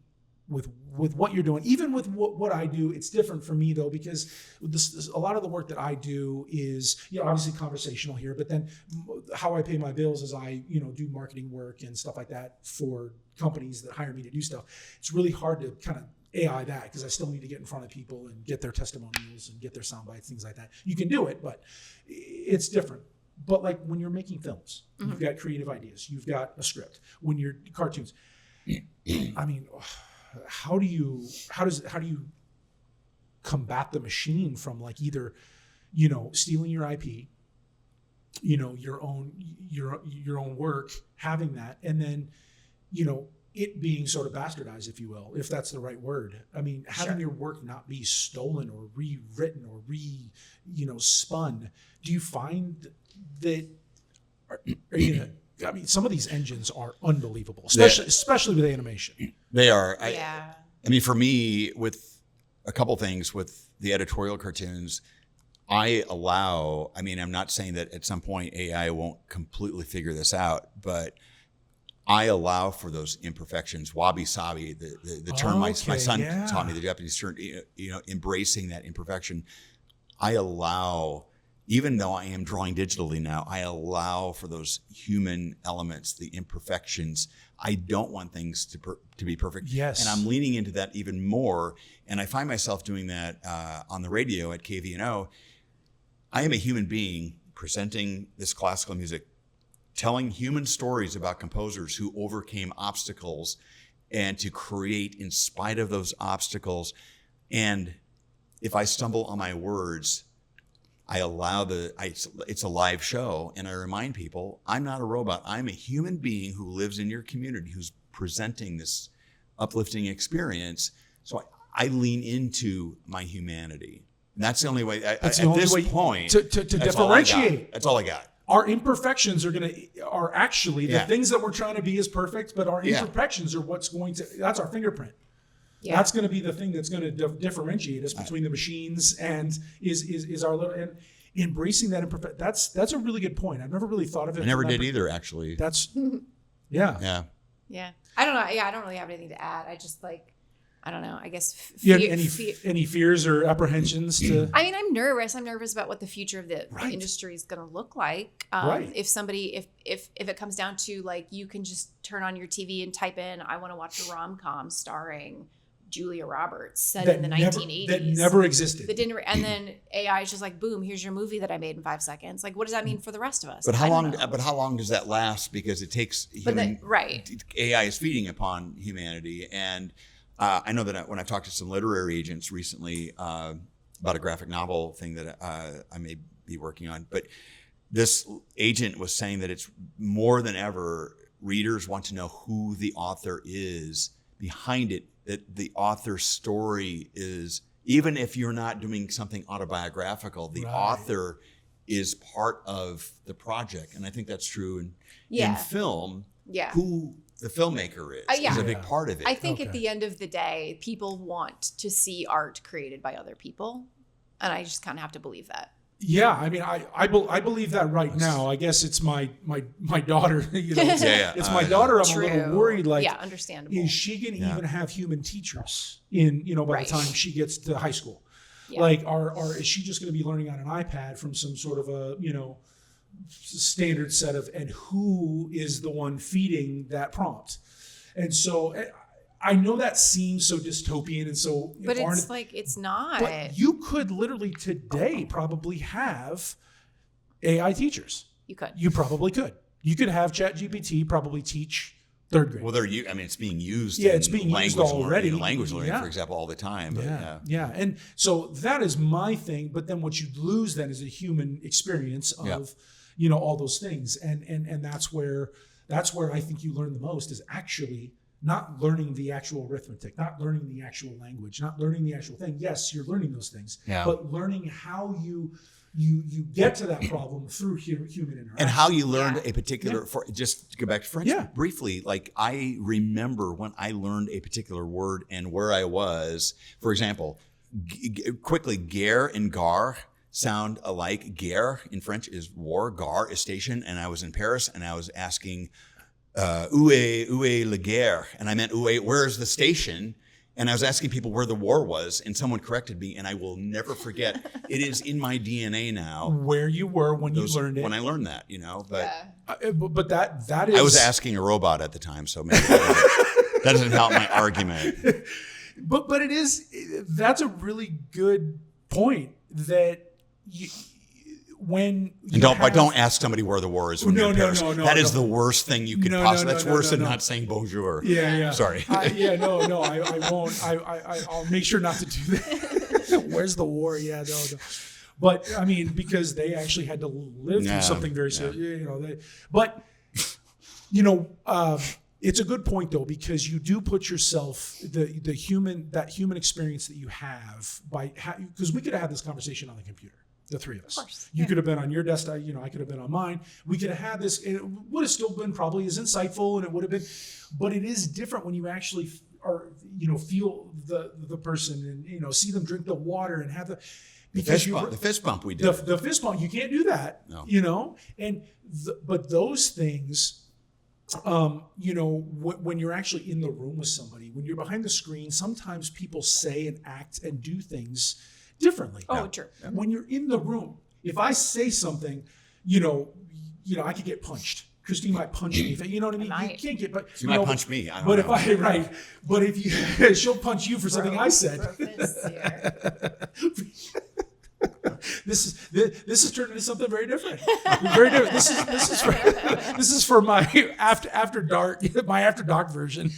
with what you're doing. Even with what I do, it's different for me though, because a lot of the work that I do is, obviously conversational here, but then how I pay my bills is I, do marketing work and stuff like that for companies that hire me to do stuff. It's really hard to kind of AI that, because I still need to get in front of people and get their testimonials and get their sound bites, things like that. You can do it, but it's different. But like when you're making films, you've got creative ideas, you've got a script. When you're cartoons, I mean, how do you combat the machine from like either, stealing your IP, your own work, having that, and then, it being sort of bastardized, if you will, if that's the right word. I mean, having your work not be stolen or rewritten or spun. Do you find that? I mean, some of these engines are unbelievable, especially with animation. They are. I mean, for me, with a couple things with the editorial cartoons, I'm not saying that at some point AI won't completely figure this out, but I allow for those imperfections. Wabi sabi, the term my son taught me, the Japanese term, embracing that imperfection. I allow, even though I am drawing digitally now, I allow for those human elements, the imperfections. I don't want things to be perfect. Yes. And I'm leaning into that even more. And I find myself doing that on the radio at KVNO. I am a human being presenting this classical music, telling human stories about composers who overcame obstacles and to create in spite of those obstacles. And if I stumble on my words, I allow it's a live show, and I remind people, I'm not a robot. I'm a human being who lives in your community, who's presenting this uplifting experience. So I lean into my humanity. And that's the only way, at this point, to differentiate. That's all I got. Our imperfections are actually the things that we're trying to be is perfect, but our imperfections are that's our fingerprint. Yeah. That's going to be the thing that's going to differentiate us between the machines and is our little, and embracing that imperfect. That's a really good point. I've never really thought of it. I never did either, actually. That's yeah. I don't know. Yeah, I don't really have anything to add. I just I don't know. I guess any fears or apprehensions to? I mean, I'm nervous. I'm nervous about what the future of the industry is going to look like. If somebody, if it comes down to like, you can just turn on your TV and type in, I want to watch a rom-com starring Julia Roberts set in the 1980s. That never existed. That didn't. And then AI is just like, boom, here's your movie that I made in 5 seconds. Like, what does that mean for the rest of us? But how long does that last? Because it takes AI is feeding upon humanity. And I know that when I've talked to some literary agents recently about a graphic novel thing that I may be working on, but this agent was saying that it's more than ever, readers want to know who the author is behind it, that the author's story is, even if you're not doing something autobiographical, the author is part of the project. And I think that's true in film. Yeah. Who the filmmaker is a big part of it. I think at the end of the day, people want to see art created by other people. And I just kind of have to believe that. Yeah, I mean, I believe that right now. I guess it's my daughter. It's my daughter. I'm a little worried. Like, understandable. Is she going to even have human teachers by the time she gets to high school? Yeah. Like, is she just going to be learning on an iPad from some sort of a standard set of, and who is the one feeding that prompt? And so I know that seems so dystopian and so, but it's like, it's not. But you could literally today probably have AI teachers. You probably could. You could have ChatGPT probably teach third grade. Well, it's being used. Yeah, it's being used already. Language learning, for example, all the time. But yeah. And so that is my thing. But then what you lose then is a human experience of, all those things. And that's where I think you learn the most, is actually not learning the actual arithmetic, not learning the actual language, not learning the actual thing. Yes, you're learning those things, but learning how you get to that problem through human interaction. And how you learned a particular, just to go back to French briefly, like I remember when I learned a particular word and where I was. For example, quickly, guerre and gare sound alike. Guerre in French is war, gare is station. And I was in Paris and I was asking, où est la guerre? And I meant, where's the station? And I was asking people where the war was, and someone corrected me, and I will never forget. It is in my DNA now. Where you were when you learned it. When I learned that, but but that is. I was asking a robot at the time, so maybe that doesn't help my argument. But it is. That's a really good point. That don't ask somebody where the war is when you're in Paris. That is the worst thing you could possibly. That's worse than not saying bonjour. Yeah. Sorry. I won't. I'll make sure not to do that. Where's the war? Yeah, no. But I mean, because they actually had to live through something very serious. It's a good point though, because you do put yourself the human experience that you have because we could have had this conversation on the computer. The three of us. Of course, you could have been on your desktop, I could have been on mine. We could have had this, and it would have still been probably as insightful, and it would have been, but it is different when you actually are, feel the person and, see them drink the water and have the fist bump we did. The fist bump, you can't do that, but those things, when you're actually in the room with somebody, when you're behind the screen, sometimes people say and act and do things differently. Oh, true. When you're in the room, if I say something, I could get punched. Christine might punch me. You know what I mean? You can't get, but she might punch me. But if she'll punch you for something I said. This is turned into something very different. Very different. This is for my after dark version.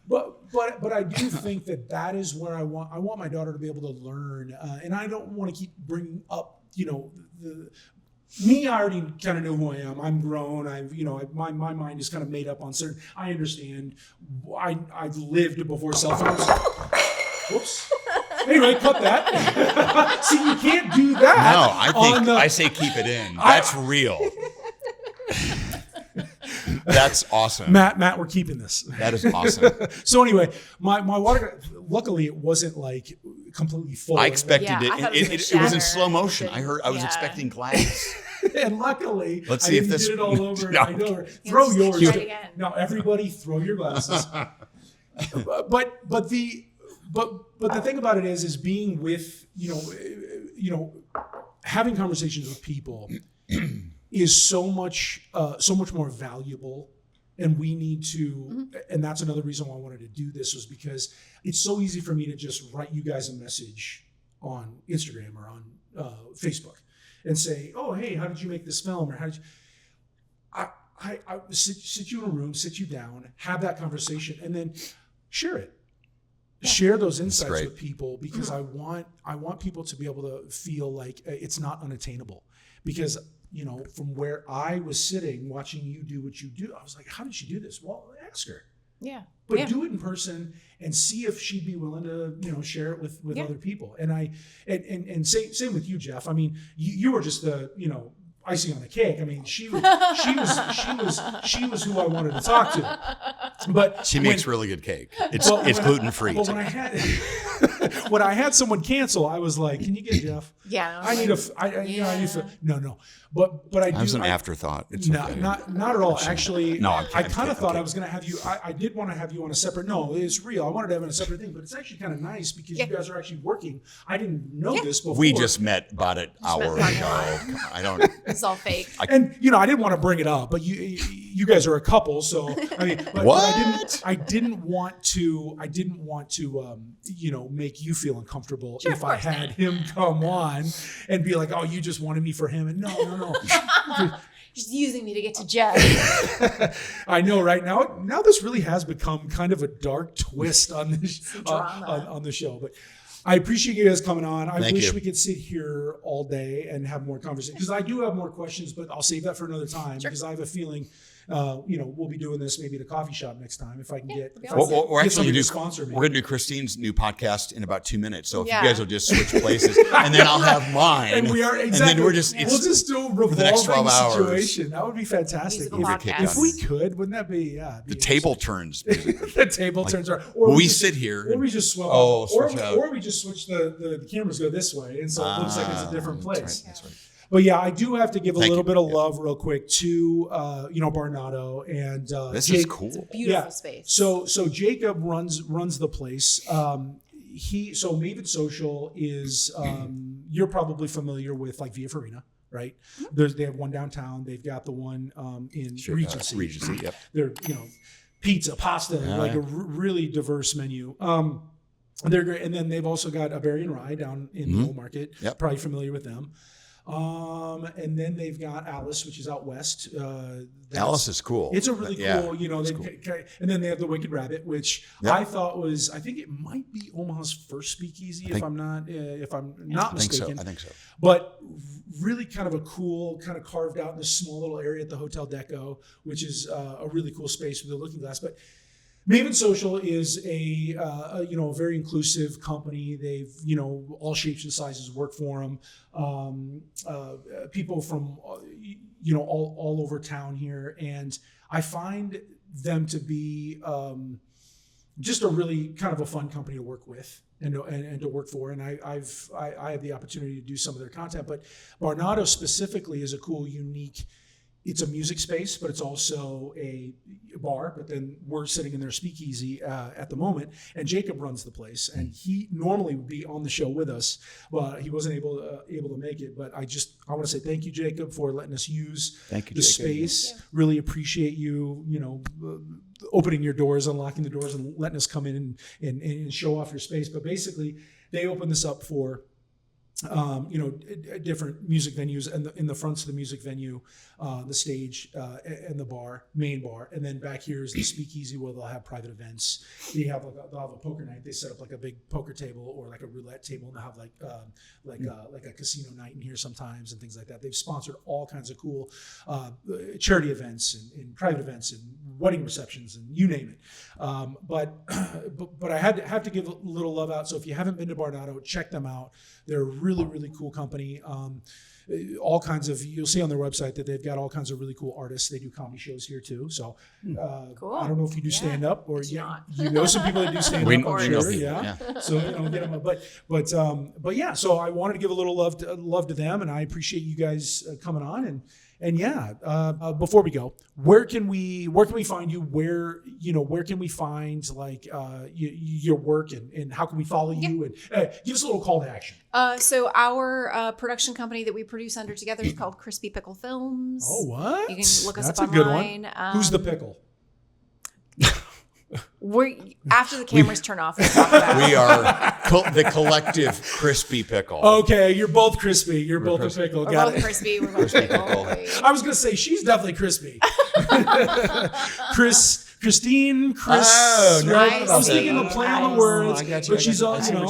But I do think that is where I want my daughter to be able to learn, and I don't want to keep bringing up, me. I already kind of know who I am. I'm grown. My mind is kind of made up on certain. I understand. I've lived before cell phones. Whoops. Anyway, cut that. See, you can't do that. No, I say keep it in. That's real. That's awesome. Matt, we're keeping this. That is awesome. So anyway, my water, luckily it wasn't like completely full. I expected it was in slow motion. I was expecting glass. And luckily, let's see if this did it all over. No. Throw yours. Now everybody throw your glasses. But the thing about it is being with, having conversations with people is so much more valuable, and we need to, and that's another reason why I wanted to do this, was because it's so easy for me to just write you guys a message on Instagram or on Facebook and say, oh, hey, how did you make this film? Or how did you, I sit you in a room, sit you down, have that conversation, and then share it. Share those insights with people, because I want people to be able to feel like it's not unattainable. Because, from where I was sitting watching you do what you do, I was like, how did she do this? Well, ask her. Yeah. But do it in person and see if she'd be willing to, share it with other people. And same with you, Jeff. I mean, you were just the, icing on the cake. I mean, she was who I wanted to talk to. But she makes really good cake. It's gluten free. But when I had someone cancel, I was like, "Can you get Jeff? Yeah, I need no. But I do. That was an afterthought. It's okay. not at all. Actually, no. I kind of thought I was going to have you. I did want to have you on a separate. No, it's real. I wanted to have it on a separate thing, but it's actually kind of nice because you guys are actually working. I didn't know this before. We just met about an hour ago. I don't. It's all fake. I didn't want to bring it up, but you guys are a couple, so I mean, but I didn't want to make you feel uncomfortable if I had him come on and be like, oh, you just wanted me for him, and no. Just using me to get to Jeff. I know, right? Now this really has become kind of a dark twist on this on the show, but. I appreciate you guys coming on. I wish we could sit here all day and have more conversation, because I do have more questions, but I'll save that for another time because I have a feeling, we'll be doing this maybe at a coffee shop next time if I can get. We're actually going to sponsor me. We're going to do Christine's new podcast in about 2 minutes. So if you guys will just switch places, and then I'll have mine. And we are exactly. And then we'll just do a revolving the next 12 hours. Situation. That would be fantastic. If we could, wouldn't that be? Yeah. The table turns. The table turns. Or we sit here. Or we just swap. Or we just switch the cameras go this way, and so it looks like it's a different place. That's right. But yeah, I do have to give a Thank little you. bit of love real quick to Barnado and This Jake. is cool. Beautiful space. So Jacob runs the place. So Maven Social is you're probably familiar with like Via Farina, right? They have one downtown. They've got the one in Regency. Regency, yep. They're pizza, pasta, like a really diverse menu. They're great, and then they've also got a Berry and Rye down in the Old Market. Yep. Probably familiar with them. And then they've got Alice, which is out west. Alice is cool. It's a really cool, cool. And then they have the Wicked Rabbit, which I thought I think it might be Omaha's first speakeasy, if I'm not mistaken. I think so. But really kind of a cool, kind of carved out in this small little area at the Hotel Deco, which is a really cool space with a looking glass. But Maven Social is a very inclusive company. They've all shapes and sizes work for them. People from all over town here, and I find them to be just a really kind of a fun company to work with and to work for. And I have the opportunity to do some of their content. But Barnado specifically is a cool, unique. It's a music space, but it's also a bar. But then we're sitting in their speakeasy at the moment, and Jacob runs the place. And he normally would be on the show with us, but he wasn't able to make it. But I want to say thank you, Jacob, for letting us use the space. Really appreciate you, opening your doors, unlocking the doors, and letting us come in and show off your space. But basically, they opened this up for different music venues, and in the fronts of the music venue, the stage, and the main bar, and then back here is the speakeasy where they'll have private events. They'll have a poker night. They set up like a big poker table or like a roulette table, and they'll have like a casino night in here sometimes and things like that. They've sponsored all kinds of cool charity events and private events and wedding receptions and you name it. But I have to give a little love out. So if you haven't been to Barnado, check them out. They're a really, really cool company. All kinds of, you'll see on their website that they've got all kinds of really cool artists. They do comedy shows here too. So cool. I don't know if you do stand up or you know some people that do stand We up. know I'm sure, people, yeah. So get them. But yeah. So I wanted to give a little love to them, and I appreciate you guys coming on. And before we go, where can we find you? Where can we find like your work and how can we follow you? And give us a little call to action. So our production company that we produce under together is called Crispy Pickle Films. Oh, what? You can look us That's up a good online. one. Who's the pickle? After the cameras turn off, we'll talk about it. We are the collective Crispy Pickle. Okay, you're both crispy. You're both a pickle. We're Got both it. crispy. We're both pickle. I was gonna say she's definitely crispy. Christine, Chris. Oh, no, right? I I'm see. thinking the play on the words, I got you, but she's all she's where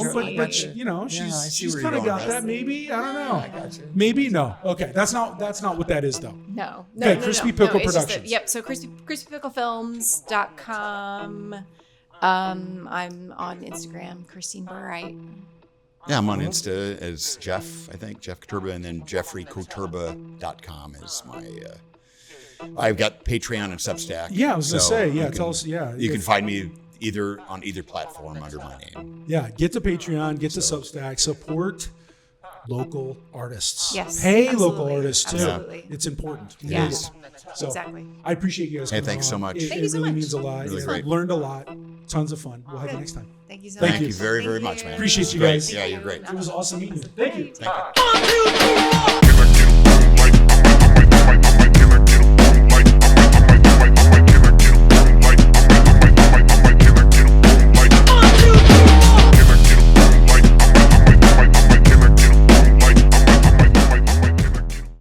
kind of you're got going. that. Maybe I don't know. I got you. Maybe no. Okay, that's not what that is though. No. Okay, Crispy Pickle it's just Productions. Yep. So crispypicklefilms.com. I'm on Instagram, Christine Burright. Yeah, I'm on Insta as Jeff, I think, Jeff Koterba, and then jeffreykoterba.com is my... I've got Patreon and Substack. Yeah, I was going to say, tell us, You can find me on either platform under my name. Yeah, get to Patreon, get to Substack, support local artists. Yes, Pay absolutely, local artists too. absolutely. It's important. It Yeah. is. So Exactly. I appreciate you guys Hey, coming thanks so on. much. It, Thank it you so really much. means a lot. Really Yeah. great. Learned a lot. Tons of fun. We'll have you next time. Thank you so Thank much. you. Thank you very, very much, man. Appreciate you Great. guys. Yeah, you're great. It was awesome meeting you. Thank you. Thank you.